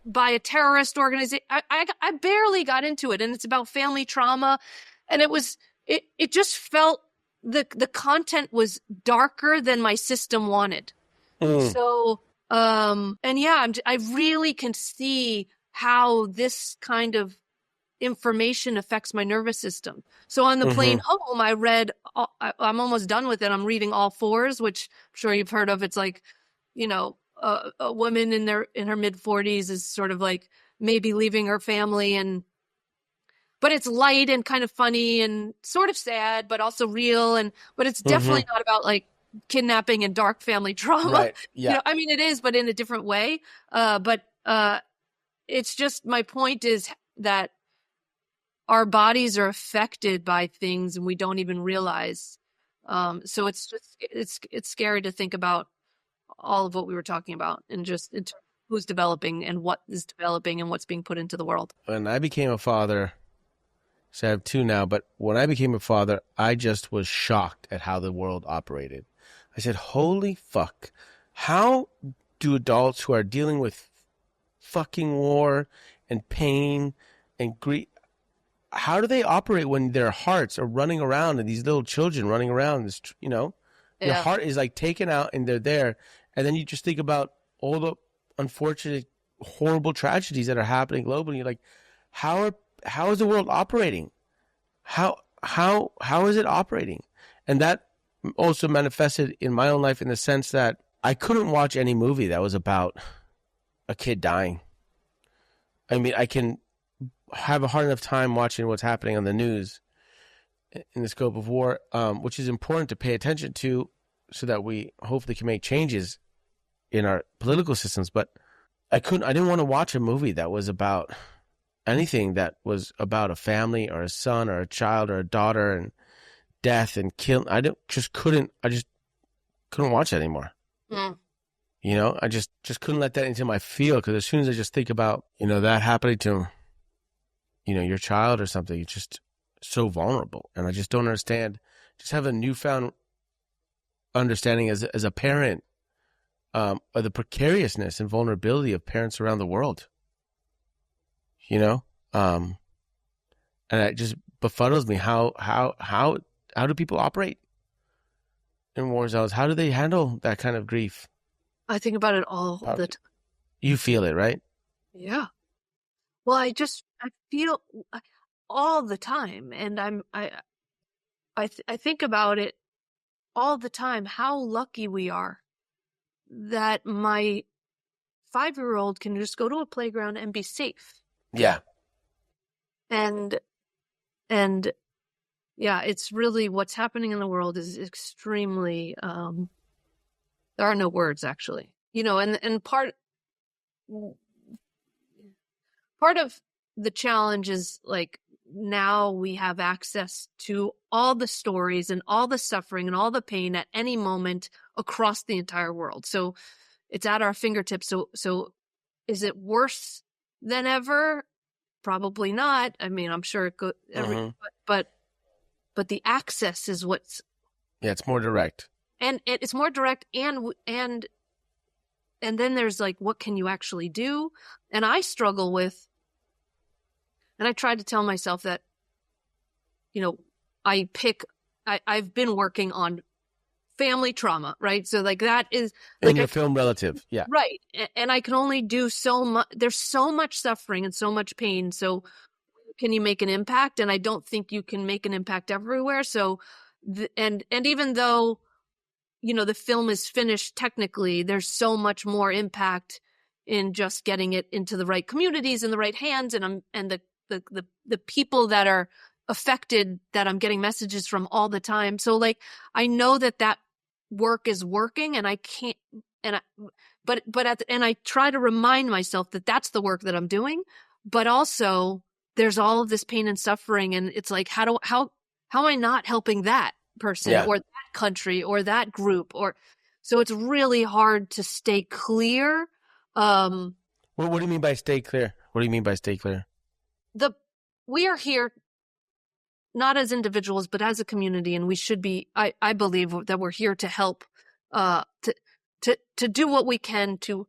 by a terrorist organization. I barely got into it, and it's about family trauma, and it just felt the content was darker than my system wanted. So and yeah, I really can see how this kind of information affects my nervous system. So on the plane home, I read, I'm almost done with it. I'm reading All Fours, which I'm sure you've heard of. It's like, a woman in her mid 40s is sort of like maybe leaving her family, but it's light and kind of funny and sort of sad, but also real. But it's definitely not about like kidnapping and dark family trauma. Right. Yeah. I mean, it is, but in a different way. But it's just, my point is that our bodies are affected by things and we don't even realize. So it's just, it's scary to think about all of what we were talking about and just who's developing and what is developing and what's being put into the world. When I became a father, so I have two now, but when I became a father, I just was shocked at how the world operated. I said, holy fuck, how do adults who are dealing with fucking war and pain and grief, how do they operate when their hearts are running around and these little children running around this, Your heart is like taken out and they're there. And then you just think about all the unfortunate, horrible tragedies that are happening globally. You're like, how is the world operating? How is it operating? And that also manifested in my own life in the sense that I couldn't watch any movie that was about a kid dying. I mean, I can have a hard enough time watching what's happening on the news in the scope of war, which is important to pay attention to so that we hopefully can make changes in our political systems. But I didn't want to watch a movie that was about anything that was about a family or a son or a child or a daughter and death and kill. I just couldn't watch it anymore. I just couldn't let that into my field, because as soon as I just think about, that happening to, your child or something, it's just so vulnerable. And I just don't understand, just have a newfound understanding as a parent of the precariousness and vulnerability of parents around the world. And it just befuddles me how do people operate in war zones? How do they handle that kind of grief? I think about it all the time. You feel it, right? Yeah. Well, I feel all the time, and I think about it all the time, how lucky we are that my 5-year-old can just go to a playground and be safe. Yeah. And yeah, it's really, what's happening in the world is extremely, there are no words, actually. And part of the challenge is, like, now we have access to all the stories and all the suffering and all the pain at any moment across the entire world. So it's at our fingertips. So is it worse than ever? Probably not. I mean, I'm sure it goes, but the access is what's... Yeah, it's more direct. And it's more direct, and then there's like, what can you actually do? And I struggle with, and I try to tell myself that, I've been working on family trauma, right? So like that is... In your film relative, yeah. Right. And I can only do so much. There's so much suffering and so much pain. So can you make an impact? And I don't think you can make an impact everywhere. So, and even though the film is finished technically, there's so much more impact in just getting it into the right communities in the right hands, and the people that are affected that I'm getting messages from all the time. So like I know that work is working, and I can't, and I, and I try to remind myself that that's the work that I'm doing, but also there's all of this pain and suffering, and it's like how am I not helping that person or that country or that group? So it's really hard to stay clear. What do you mean by stay clear? What do you mean by stay clear? We are here not as individuals, but as a community, and we should be. I believe that we're here to help, to do what we can to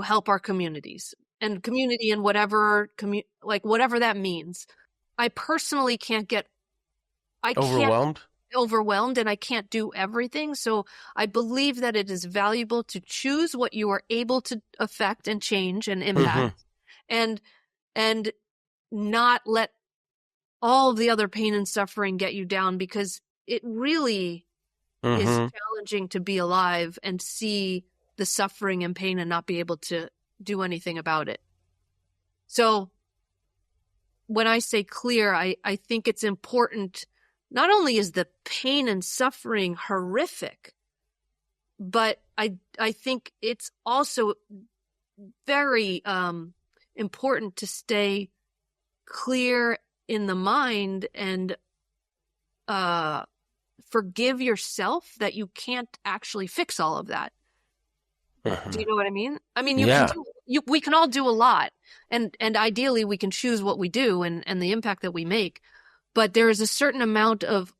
help our communities and community and whatever whatever that means. I personally can't get overwhelmed, and I can't do everything. So I believe that it is valuable to choose what you are able to affect and change and impact, and not let all of the other pain and suffering get you down, because it really is challenging to be alive and see the suffering and pain and not be able to do anything about it. So when I say clear, I think it's important. Not only is the pain and suffering horrific, but I think it's also very important to stay clear in the mind and forgive yourself that you can't actually fix all of that. Do you know what I mean? I mean, we can all do a lot, and ideally we can choose what we do and the impact that we make. But there is a certain amount of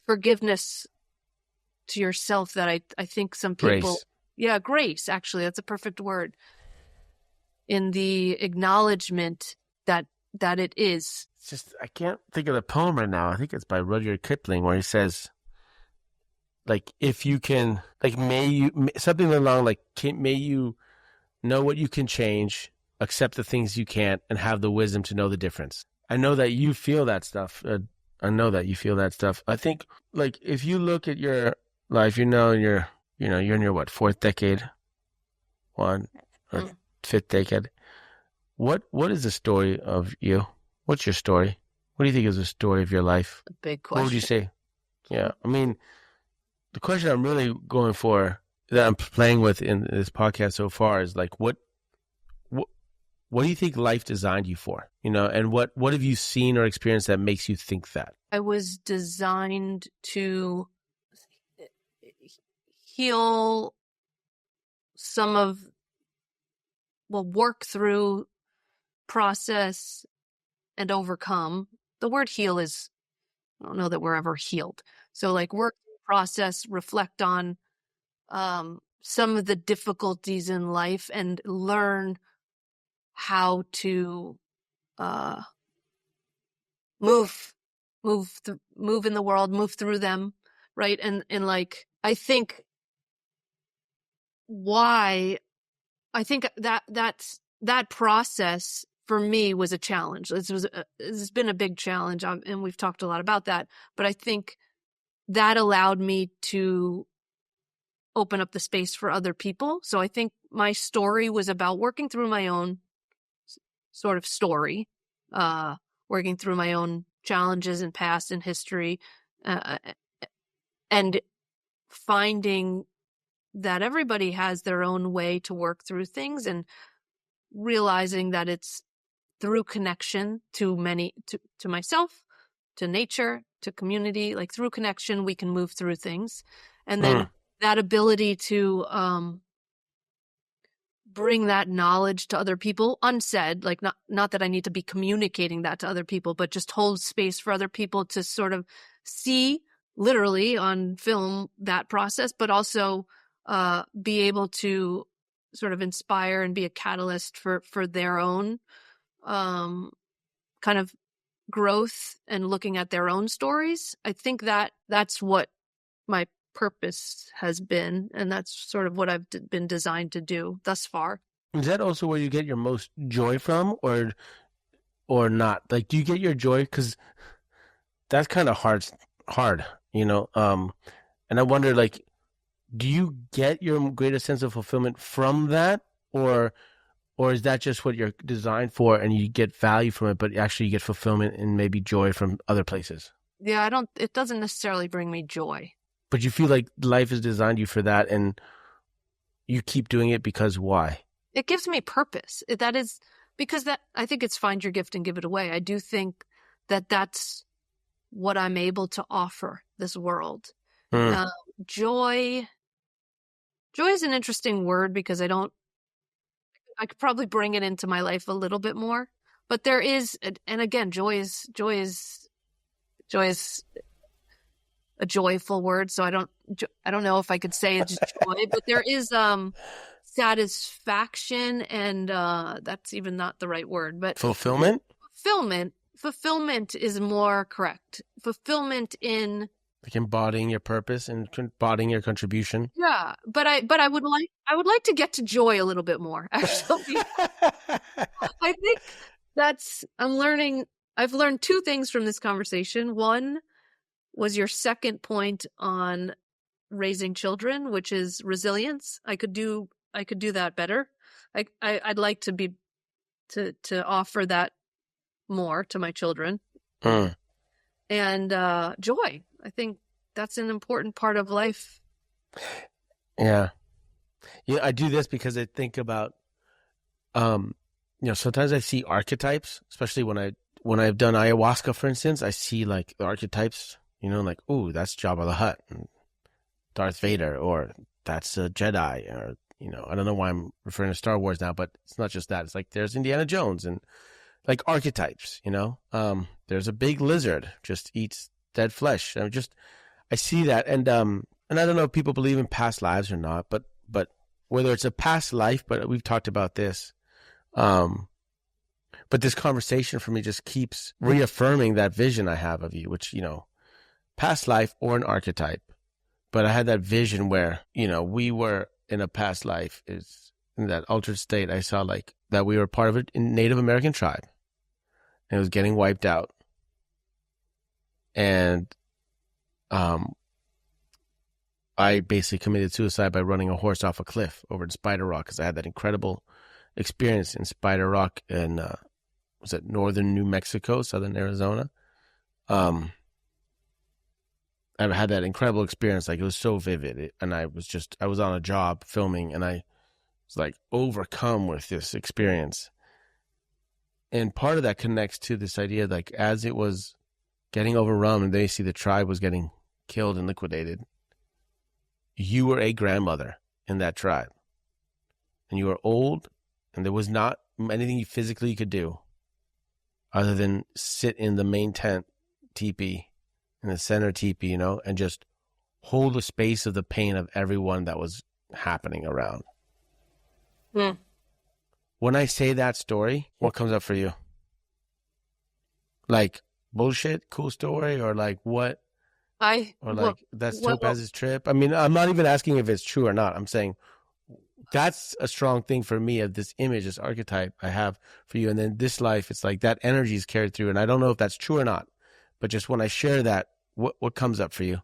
forgiveness to yourself that I think some people, grace, actually, that's a perfect word, in the acknowledgement that it is. It's just, I can't think of the poem right now. I think it's by Rudyard Kipling, where he says, like, if you can, like, something along like, may you know what you can change, accept the things you can't, and have the wisdom to know the difference. I know that you feel that stuff. I think, like, if you look at your life, you're in your what, fourth decade, fifth decade. What is the story of you? What's your story? What do you think is the story of your life? A big question. What would you say? Yeah, I mean, the question I'm really going for, that I'm playing with in this podcast so far, is like, what do you think life designed you for? And what have you seen or experienced that makes you think that? I was designed to heal work through, process, and overcome. The word heal is, I don't know that we're ever healed. So like work, process, reflect on some of the difficulties in life, and learn how to move in the world, move through them, right? And like, I think that process for me was a challenge. This has been a big challenge, and we've talked a lot about that. But I think that allowed me to open up the space for other people. So I think my story was about working through my own sort of story, working through my own challenges and past and history, and finding that everybody has their own way to work through things, and realizing that it's through connection to myself, to nature, to community, like through connection, we can move through things. And then that ability to bring that knowledge to other people unsaid, like not that I need to be communicating that to other people, but just hold space for other people to sort of see literally on film that process, but also be able to sort of inspire and be a catalyst for their own kind of growth and looking at their own stories. I think that's what my purpose has been, and that's sort of what I've been designed to do thus far. Is that also where you get your most joy from, or not? Like, do you get your joy? Because that's kind of hard, And I wonder, like, do you get your greatest sense of fulfillment from that, or is that just what you're designed for and you get value from it, but actually you get fulfillment and maybe joy from other places? Yeah, it doesn't necessarily bring me joy. But you feel like life has designed you for that, and you keep doing it because why? It gives me purpose. That is because I think it's find your gift and give it away. I do think that that's what I'm able to offer this world. Joy is an interesting word because I could probably bring it into my life a little bit more, but there is, and again, joy is a joyful word. So I don't know if I could say it's joy, but there is, satisfaction, and that's even not the right word, but fulfillment is more correct. Fulfillment in like embodying your purpose and embodying your contribution. Yeah, but I would like to get to joy a little bit more, actually. I think I've learned two things from this conversation. One was your second point on raising children, which is resilience. I could do that better. I'd like to offer that more to my children. And joy. I think that's an important part of life. Yeah. I do this because I think about, sometimes I see archetypes, especially when I've done ayahuasca, for instance. I see like the archetypes, like, ooh, that's Jabba the Hutt, and Darth Vader, or that's a Jedi, or I don't know why I'm referring to Star Wars now, but it's not just that. It's like there's Indiana Jones and like archetypes. There's a big lizard just eats dead flesh. I see that, and I don't know if people believe in past lives or not, but whether it's a past life, but we've talked about this. But this conversation for me just keeps reaffirming that vision I have of you, which, past life or an archetype. But I had that vision where, we were in a past life, is in that altered state. I saw like that we were part of a Native American tribe, and it was getting wiped out. And I basically committed suicide by running a horse off a cliff over in Spider Rock, because I had that incredible experience in Spider Rock in was it northern New Mexico, southern Arizona. I had that incredible experience. Like, it was so vivid, and I was on a job filming, and I was like overcome with this experience. And part of that connects to this idea, like, as it was getting overrun and they see the tribe was getting killed and liquidated, you were a grandmother in that tribe, and you were old, and there was not anything you physically could do other than sit in the main tent teepee, in the center teepee, and just hold the space of the pain of everyone that was happening around. When I say that story, what comes up for you? Like, bullshit, cool story, or like what? That's Topaz's trip. I mean, I'm not even asking if it's true or not. I'm saying that's a strong thing for me, of this image, this archetype I have for you. And then this life, it's like that energy is carried through. And I don't know if that's true or not, but just when I share that, what comes up for you?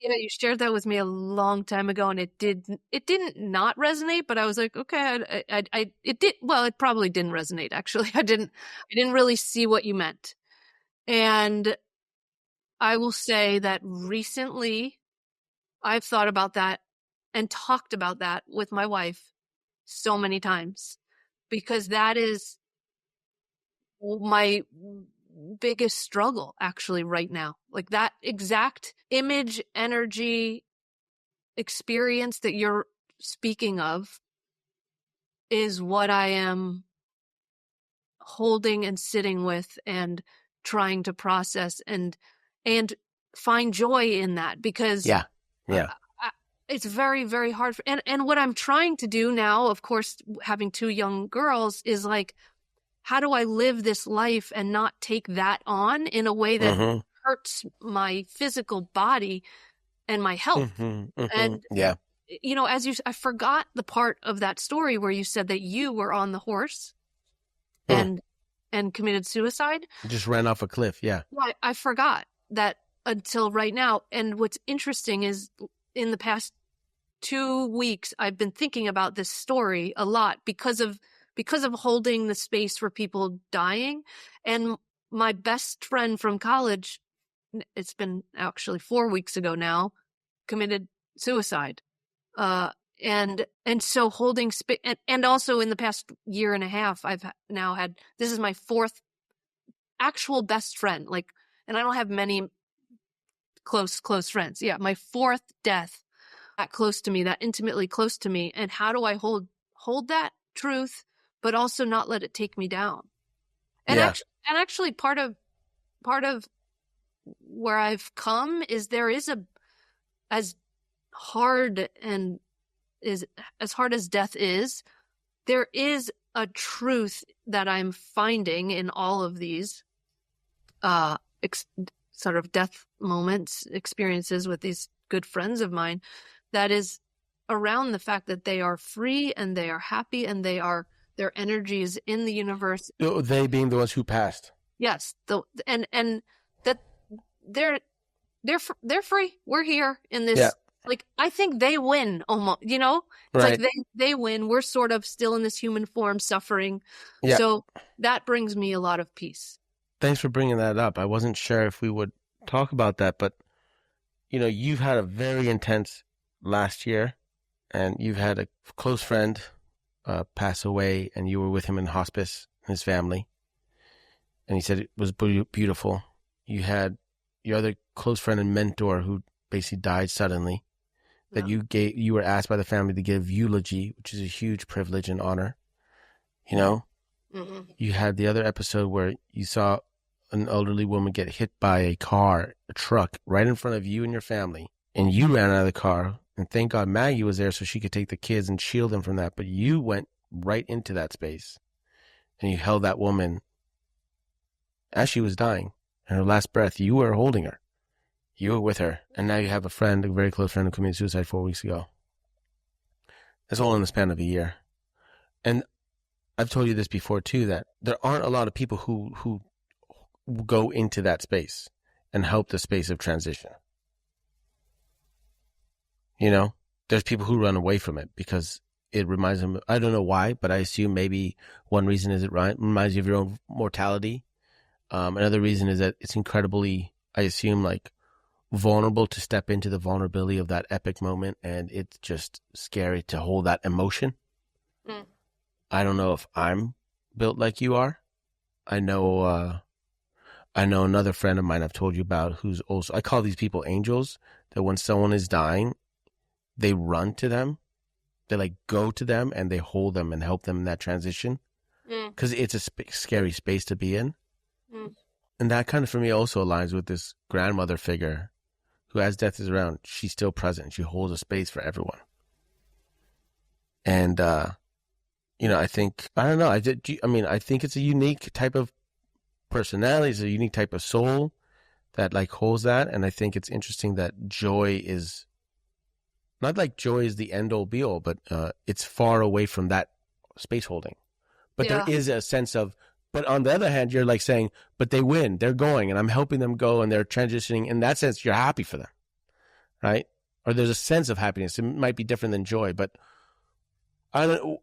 Yeah, you shared that with me a long time ago, and it didn't not resonate, but I was like, okay, it did. Well, it probably didn't resonate, actually. I didn't really see what you meant. And I will say that recently I've thought about that and talked about that with my wife so many times, because that is my biggest struggle actually right now. Like, that exact image, energy, experience that you're speaking of is what I am holding and sitting with and trying to process and find joy in that, because it's very, very hard. And what I'm trying to do now, of course, having two young girls, is like, how do I live this life and not take that on in a way that hurts my physical body and my health? And, I forgot the part of that story where you said that you were on the horse and committed suicide. Just ran off a cliff. Yeah. Well, I forgot that until right now. And what's interesting is in the past 2 weeks, I've been thinking about this story a lot because of holding the space for people dying. And my best friend from college, it's been actually 4 weeks ago now, committed suicide. And so holding space, and also in the past year and a half, I've now had, this is my fourth actual best friend, like, and I don't have many close friends. Yeah, my fourth death that close to me, that intimately close to me. And how do I hold that truth, but also not let it take me down? And actually part of where I've come is there is as hard as death is, there is a truth that I'm finding in all of these sort of death moments, experiences with these good friends of mine, that is around the fact that they are free and they are happy and their energy is in the universe. They being the ones who passed. Yes, and that they're free. We're here in this. Yeah. Like, I think they win almost, you know? It's right. Like they win. We're sort of still in this human form suffering. Yeah. So that brings me a lot of peace. Thanks for bringing that up. I wasn't sure if we would talk about that, but, you know, you've had a very intense last year, and you've had a close friend pass away, and you were with him in hospice, his family, and he said it was beautiful. You had your other close friend and mentor who basically died suddenly, that you were asked by the family to give eulogy, which is a huge privilege and honor. You know, You had the other episode where you saw an elderly woman get hit by a truck right in front of you and your family, and you ran out of the car, and thank God Maggie was there so she could take the kids and shield them from that, but you went right into that space, and you held that woman as she was dying, and her last breath, you were holding her. You were with her, and now you have a very close friend who committed suicide 4 weeks ago. That's all in the span of a year. And I've told you this before too, that there aren't a lot of people who go into that space and help the space of transition. You know, there's people who run away from it because it reminds them, I don't know why, but I assume maybe one reason is it reminds you of your own mortality. Another reason is that it's incredibly, I assume, like, vulnerable to step into the vulnerability of that epic moment, and it's just scary to hold that emotion. I don't know if I'm built like you are. I know another friend of mine I've told you about who's also, I call these people angels, that when someone is dying, they run to them, they like go to them and they hold them and help them in that transition, because it's a scary space to be in. And that kind of, for me, also aligns with this grandmother figure who, as death is around, she's still present. She holds a space for everyone. And, you know, I think, I don't know. I think it's a unique type of personality. It's a unique type of soul that like holds that. And I think it's interesting that joy is not like joy is the end all be all, but it's far away from that space holding. But there is a sense of, but on the other hand, you're like saying, but they win, they're going, and I'm helping them go, and they're transitioning. In that sense, you're happy for them, right? Or there's a sense of happiness. It might be different than joy, but I don't.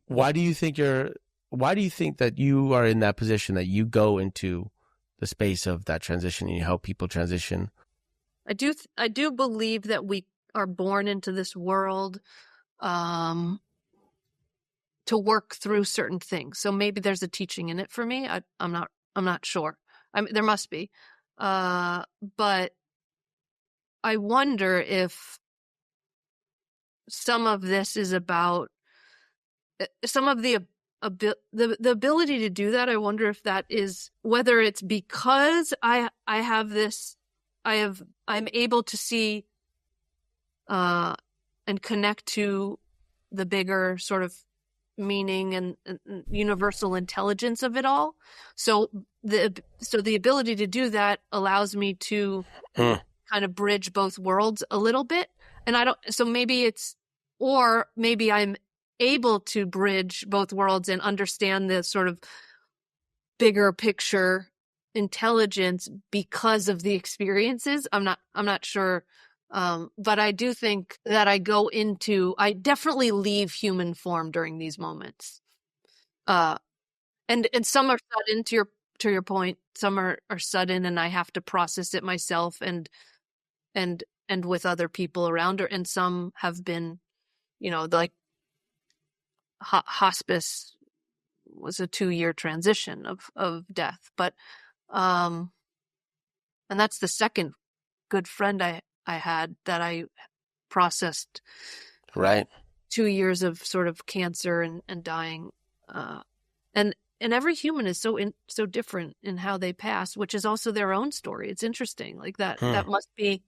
Why do you think that you are in that position, that you go into the space of that transition and you help people transition? I do believe that we are born into this world to work through certain things. So maybe there's a teaching in it for me. I'm not sure. There must be. But I wonder if some of this is about some of the ability to do that. I wonder if that is, whether it's because I'm able to see and connect to the bigger sort of meaning and universal intelligence of it all. So the ability to do that allows me to kind of bridge both worlds a little bit. And maybe I'm able to bridge both worlds and understand the sort of bigger picture intelligence because of the experiences. I'm not sure. But I do think that I definitely leave human form during these moments. And some are sudden, to your point, some are sudden, and I have to process it myself and with other people around her. And some have been, like hospice was a 2-year transition of death. But, and that's the second good friend I had that I processed. Right. 2 years of sort of cancer and dying. And every human is so different in how they pass, which is also their own story. It's interesting. Like that must be.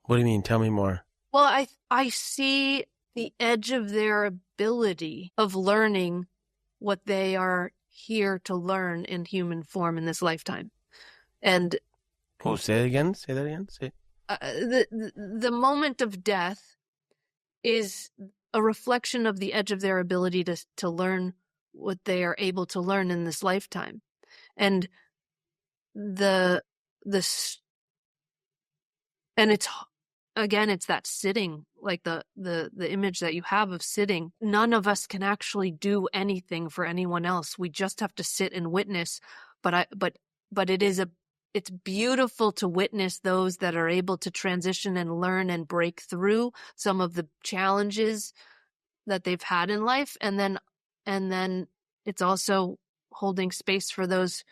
What do you mean? Tell me more. Well, I see the edge of their ability of learning what they are here to learn in human form in this lifetime. And say it again. Say that again. The moment of death is a reflection of the edge of their ability to learn what they are able to learn in this lifetime. And and it's, again, it's that sitting, like the image that you have of sitting. None of us can actually do anything for anyone else. We just have to sit and witness. But it's beautiful to witness those that are able to transition and learn and break through some of the challenges that they've had in life. And then it's also holding space for those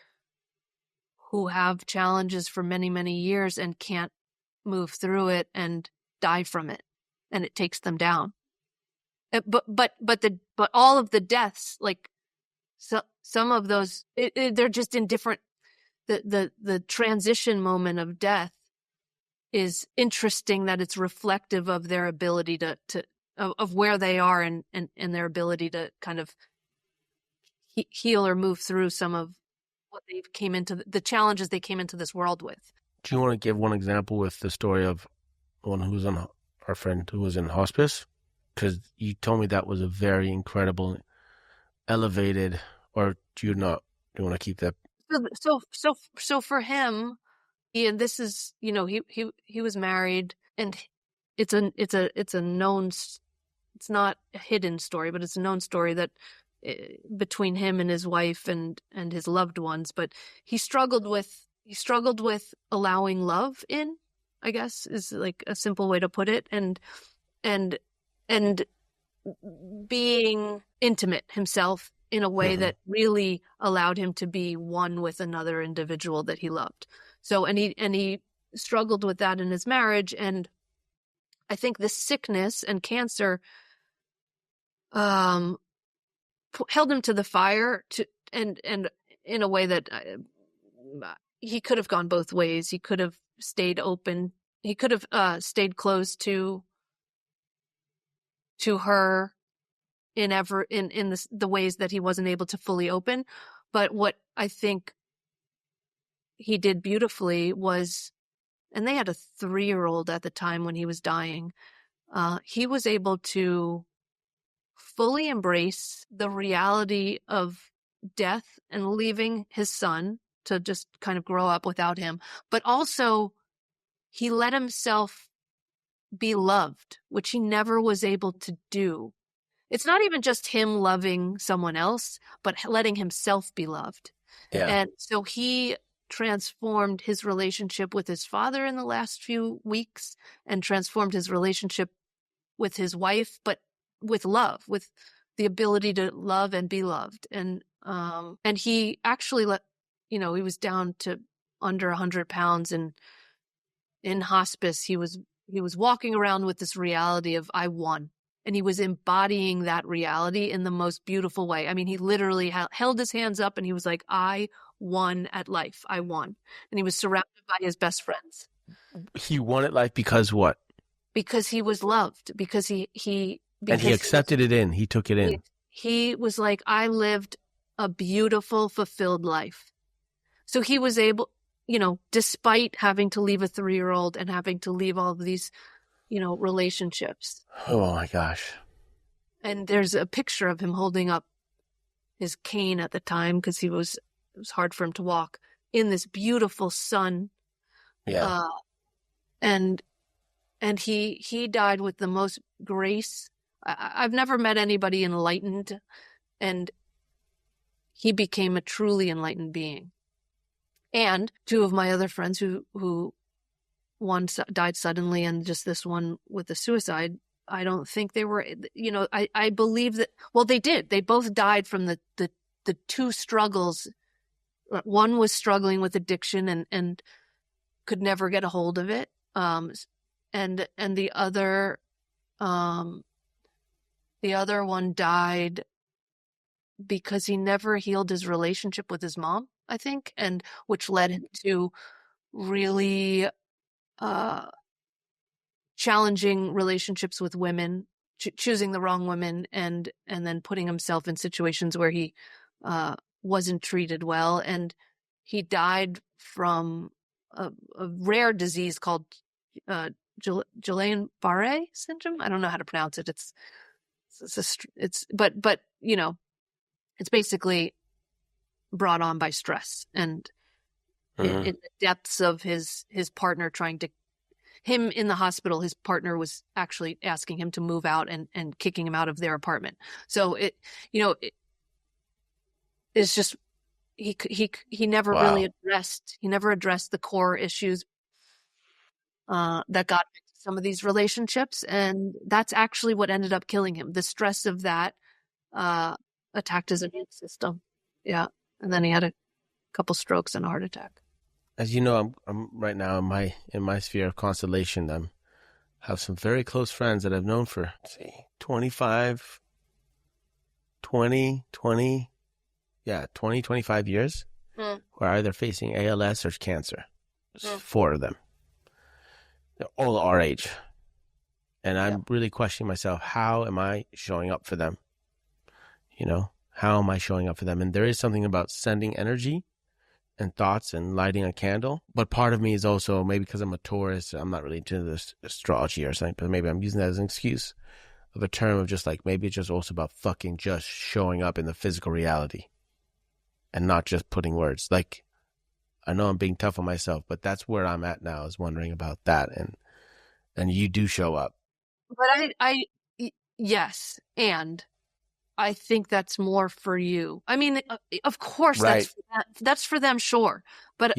who have challenges for many, many years and can't move through it and die from it, and it takes them down. But all of the deaths, like some of those, they're just in different. The transition moment of death is interesting, that it's reflective of their ability of where they are and their ability to kind of heal or move through some of what they came into, the challenges they came into this world with. Do you want to give one example with the story of one who was our friend who was in hospice? Because you told me that was a very incredible, elevated, or do you not? Do you want to keep that? So for him, and this is, he was married, and it's a known, it's not a hidden story, but it's a known story that between him and his wife and his loved ones. But he struggled with allowing love in, I guess, is like a simple way to put it, and being intimate himself in a way that really allowed him to be one with another individual that he loved. So, and he struggled with that in his marriage. And I think the sickness and cancer held him to the fire and in a way that he could have gone both ways. He could have stayed open. He could have stayed close to her in the ways that he wasn't able to fully open. But what I think he did beautifully was, and they had a 3-year-old at the time when he was dying, he was able to fully embrace the reality of death and leaving his son to just kind of grow up without him. But also he let himself be loved, which he never was able to do. It's not even just him loving someone else, but letting himself be loved. Yeah. And so he transformed his relationship with his father in the last few weeks, and transformed his relationship with his wife, but with love, with the ability to love and be loved. And he actually he was down to under 100 pounds, and in hospice, he was walking around with this reality of, I won. And he was embodying that reality in the most beautiful way. I mean, he literally held his hands up and he was like, I won at life. I won. And he was surrounded by his best friends. He won at life because what? Because he was loved. Because he accepted it in. He took it in. He was like, I lived a beautiful, fulfilled life. So he was able, despite having to leave a 3-year-old and having to leave all of these, relationships. Oh my gosh. And there's a picture of him holding up his cane at the time, because it was hard for him to walk. in this beautiful sun. Yeah. And he died with the most grace. I've never met anybody enlightened, and he became a truly enlightened being. And two of my other friends who one died suddenly and just this one with the suicide, I don't think they were, I believe that, well, they did. They both died from the two struggles. One was struggling with addiction and could never get a hold of it. And the other one died because he never healed his relationship with his mom, I think, and which led him to really challenging relationships with women, choosing the wrong women, and then putting himself in situations where he wasn't treated well, and he died from a rare disease called Guillain-Barré syndrome. I don't know how to pronounce it. But it's basically brought on by stress and in the depths of his partner trying to him in the hospital. His partner was actually asking him to move out and kicking him out of their apartment. So it's just he never really addressed the core issues that got into some of these relationships, and that's actually what ended up killing him. The stress of that attacked his immune system. Yeah, and then he had a couple strokes and a heart attack. As you know, I'm right now in my sphere of constellation. I have some very close friends that I've known for 25 years, who are either facing ALS or cancer. There's 4 of them. They're all our age. And I'm really questioning myself, how am I showing up for them? How am I showing up for them? And there is something about sending energy and thoughts and lighting a candle. But part of me is also, maybe because I'm a Taurus, I'm not really into this astrology or something, but maybe I'm using that as an excuse of a term of just like, maybe it's just also about fucking just showing up in the physical reality and not just putting words. Like, I know I'm being tough on myself, but that's where I'm at now, is wondering about that. And you do show up. But yes. And I think that's more for you. I mean, of course, right. That's for them. Sure. But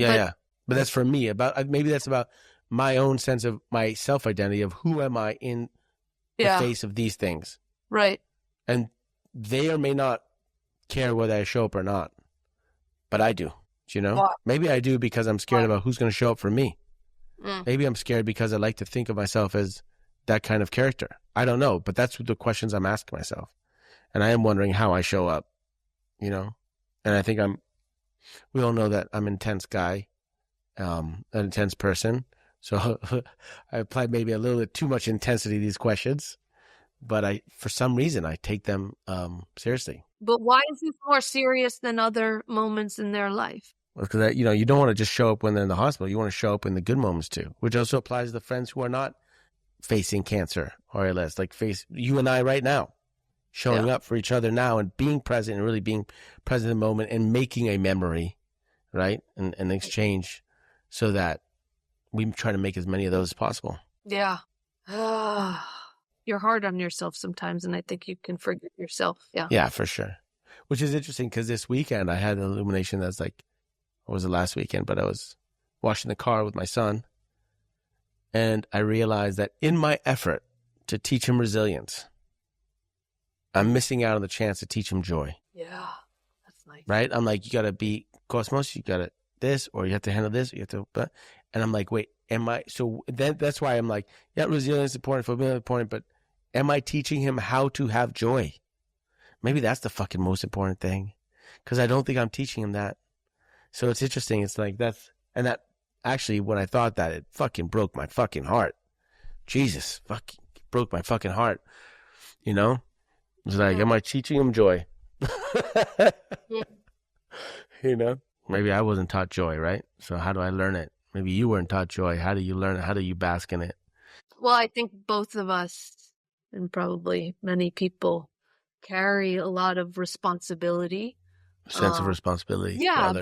that's for me. Maybe that's about my own sense of my self-identity of who am I in the face of these things. Right. And they may not care whether I show up or not, but I do. Why? Maybe I do because I'm scared about who's going to show up for me. Maybe I'm scared because I like to think of myself as that kind of character. I don't know, but that's the questions I'm asking myself. And I am wondering how I show up, And I think we all know that I'm an intense guy, an intense person. So I applied maybe a little bit too much intensity to these questions, but for some reason, I take them seriously. But why is this more serious than other moments in their life? Because, you don't want to just show up when they're in the hospital. You want to show up in the good moments too, which also applies to the friends who are not facing cancer or ALS, like face you and I right now, showing up for each other now and being present and really being present in the moment and making a memory, right? And exchange so that we try to make as many of those as possible. Yeah. You're hard on yourself sometimes, and I think you can forgive yourself. Yeah. Yeah, for sure. Which is interesting because this weekend I had an illumination that's like, or was it last weekend? But I was washing the car with my son, and I realized that in my effort to teach him resilience, I'm missing out on the chance to teach him joy. Yeah, that's nice. Right? I'm like, you got to be Cosmos, you got to this, or you have to handle this, or you have to, and I'm like, wait, so then that's why I'm like, yeah, resilience is important, fulfillment is important, but am I teaching him how to have joy? Maybe that's the fucking most important thing, because I don't think I'm teaching him that. So it's interesting. It's like that actually, when I thought that, it fucking broke my fucking heart. Jesus, fucking broke my fucking heart. It's like, am I teaching him joy? Maybe I wasn't taught joy, right? So how do I learn it? Maybe you weren't taught joy. How do you learn it? How do you bask in it? Well, I think both of us, and probably many people, carry a lot of responsibility. A sense of responsibility. Yeah,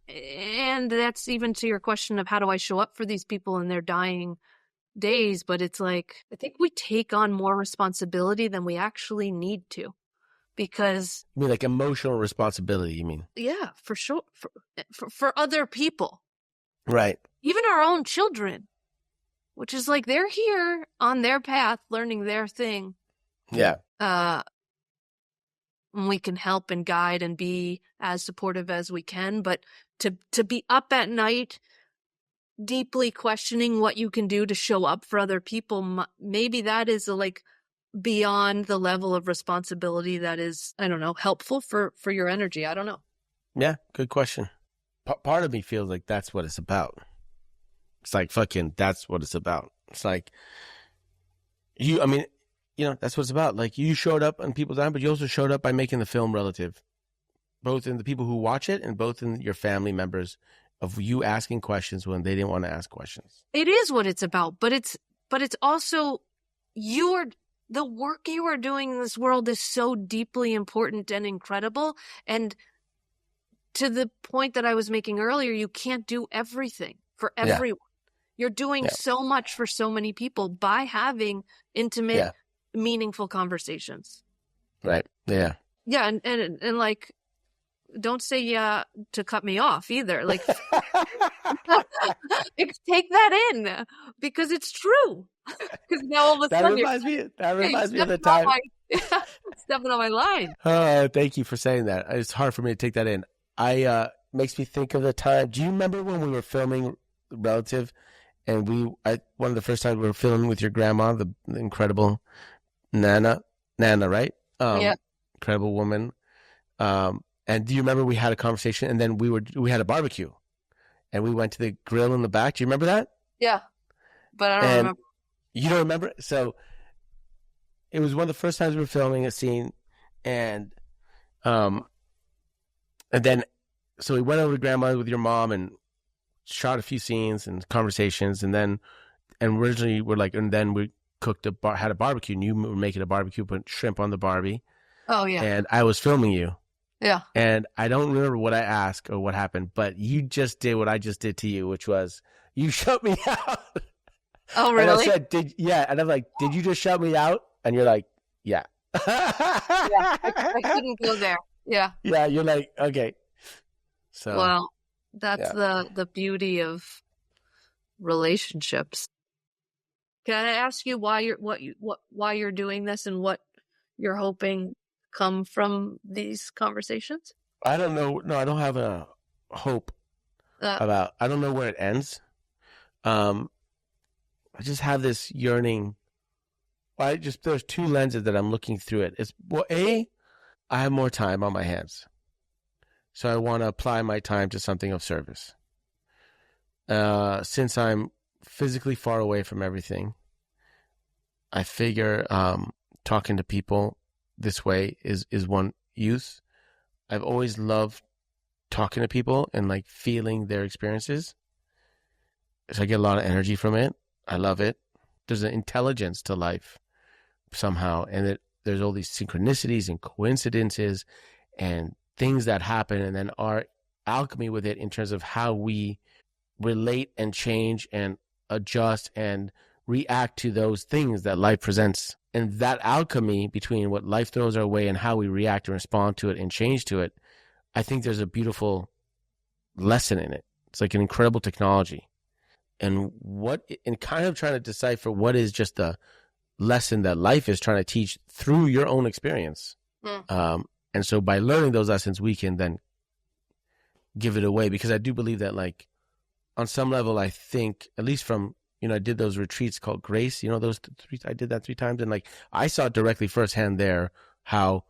And that's even to your question of how do I show up for these people in their dying days. But it's like, I think we take on more responsibility than we actually need to, because You mean like emotional responsibility, you mean? yeah, for sure. For other people, Right. even our own children, which is like, they're here on their path, learning their thing. Yeah. We can help and guide and be as supportive as we can, but to be up at night deeply questioning what you can do to show up for other people, maybe that is like beyond the level of responsibility that is, I don't know, helpful for your energy. I don't know. Yeah, good question. Part of me feels like that's what it's about. It's like, fucking, that's what it's about. It's like, that's what it's about. Like, you showed up on people's time, but you also showed up by making the film relative, both in the people who watch it and both in your family members, of you asking questions when they didn't want to ask questions. It is what it's about, but it's also the work you are doing in this world is so deeply important and incredible. And to the point that I was making earlier, you can't do everything for everyone. You're doing so much for so many people by having intimate, meaningful conversations. Right. Yeah. Yeah. And like, don't say to cut me off either. Like, take that in, because it's true. Because now all of a that sudden reminds me of the time. Stepping on my line. Oh, thank you for saying that. It's hard for me to take that in. Makes me think of the time. Do you remember when we were filming Relative, and one of the first times we were filming with your grandma, the incredible Nana, right? Incredible woman. And do you remember we had a conversation, and then we had a barbecue, and we went to the grill in the back? Do you remember that? Yeah, but I don't remember. You don't remember? So it was one of the first times we were filming a scene, and then so we went over to grandma with your mom and shot a few scenes and conversations, and originally we're like, and then we had a barbecue, and you were making a barbecue, put shrimp on the Barbie. Oh yeah. And I was filming you. Yeah. And I don't remember what I asked or what happened, but you just did what I just did to you, which was you shut me out. Oh, really? And I said, and I'm like, did you just shut me out? And you're like, yeah. I couldn't go there. Yeah. Yeah, you're like, okay. So, well, that's the beauty of relationships. Can I ask you why you're doing this and what you're hoping come from these conversations? I don't know. No, I don't have a hope I don't know where it ends. I just have this yearning. There's two lenses that I'm looking through it. It's, well, I have more time on my hands. So I want to apply my time to something of service. Since I'm physically far away from everything, I figure talking to people this way is one use. I've always loved talking to people and like feeling their experiences. So I get a lot of energy from it. I love it. There's an intelligence to life somehow, and there's all these synchronicities and coincidences and things that happen, and then our alchemy with it in terms of how we relate and change and adjust and react to those things that life presents. And that alchemy between what life throws our way and how we react and respond to it and change to it, I think there's a beautiful lesson in it. It's like an incredible technology. And kind of trying to decipher what is just the lesson that life is trying to teach through your own experience. And so by learning those lessons, we can then give it away, because I do believe that, like, on some level, I think, at least from, I did those retreats called Grace, those I did that 3 times. And like, I saw directly firsthand there how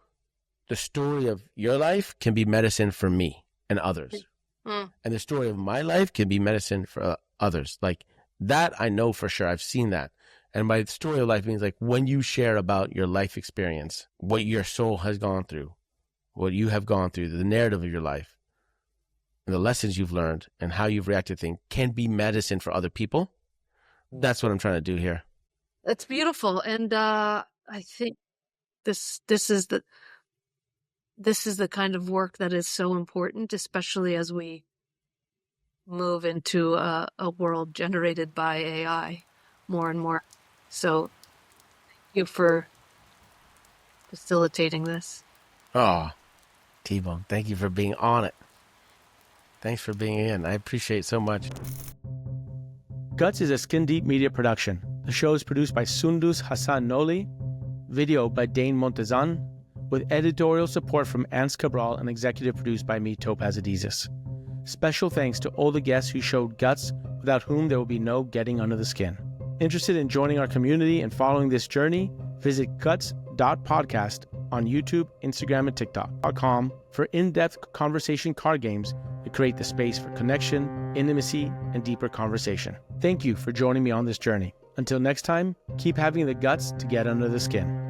the story of your life can be medicine for me and others. And the story of my life can be medicine for others. Like that, I know for sure. I've seen that. And by the story of life means like when you share about your life experience, what your soul has gone through, what you have gone through, the narrative of your life, and the lessons you've learned and how you've reacted to things can be medicine for other people. That's what I'm trying to do here. That's beautiful. And I think this is the kind of work that is so important, especially as we move into a world generated by AI more and more. So thank you for facilitating this. Oh, T-Bone, thank you for being on it. Thanks for being in. I appreciate it so much. Guts is a Skin Deep media production. The show is produced by Sundus Hassan Noli, video by Dane Montezan, with editorial support from Ants Cabral and executive produced by me, Topaz Adizes. Special thanks to all the guests who showed guts, without whom there will be no getting under the skin. Interested in joining our community and following this journey? Visit GUTSPodcast on YouTube, Instagram, and TikTok.com for in-depth conversation card games that create the space for connection, intimacy, and deeper conversation. Thank you for joining me on this journey. Until next time, keep having the guts to get under the skin.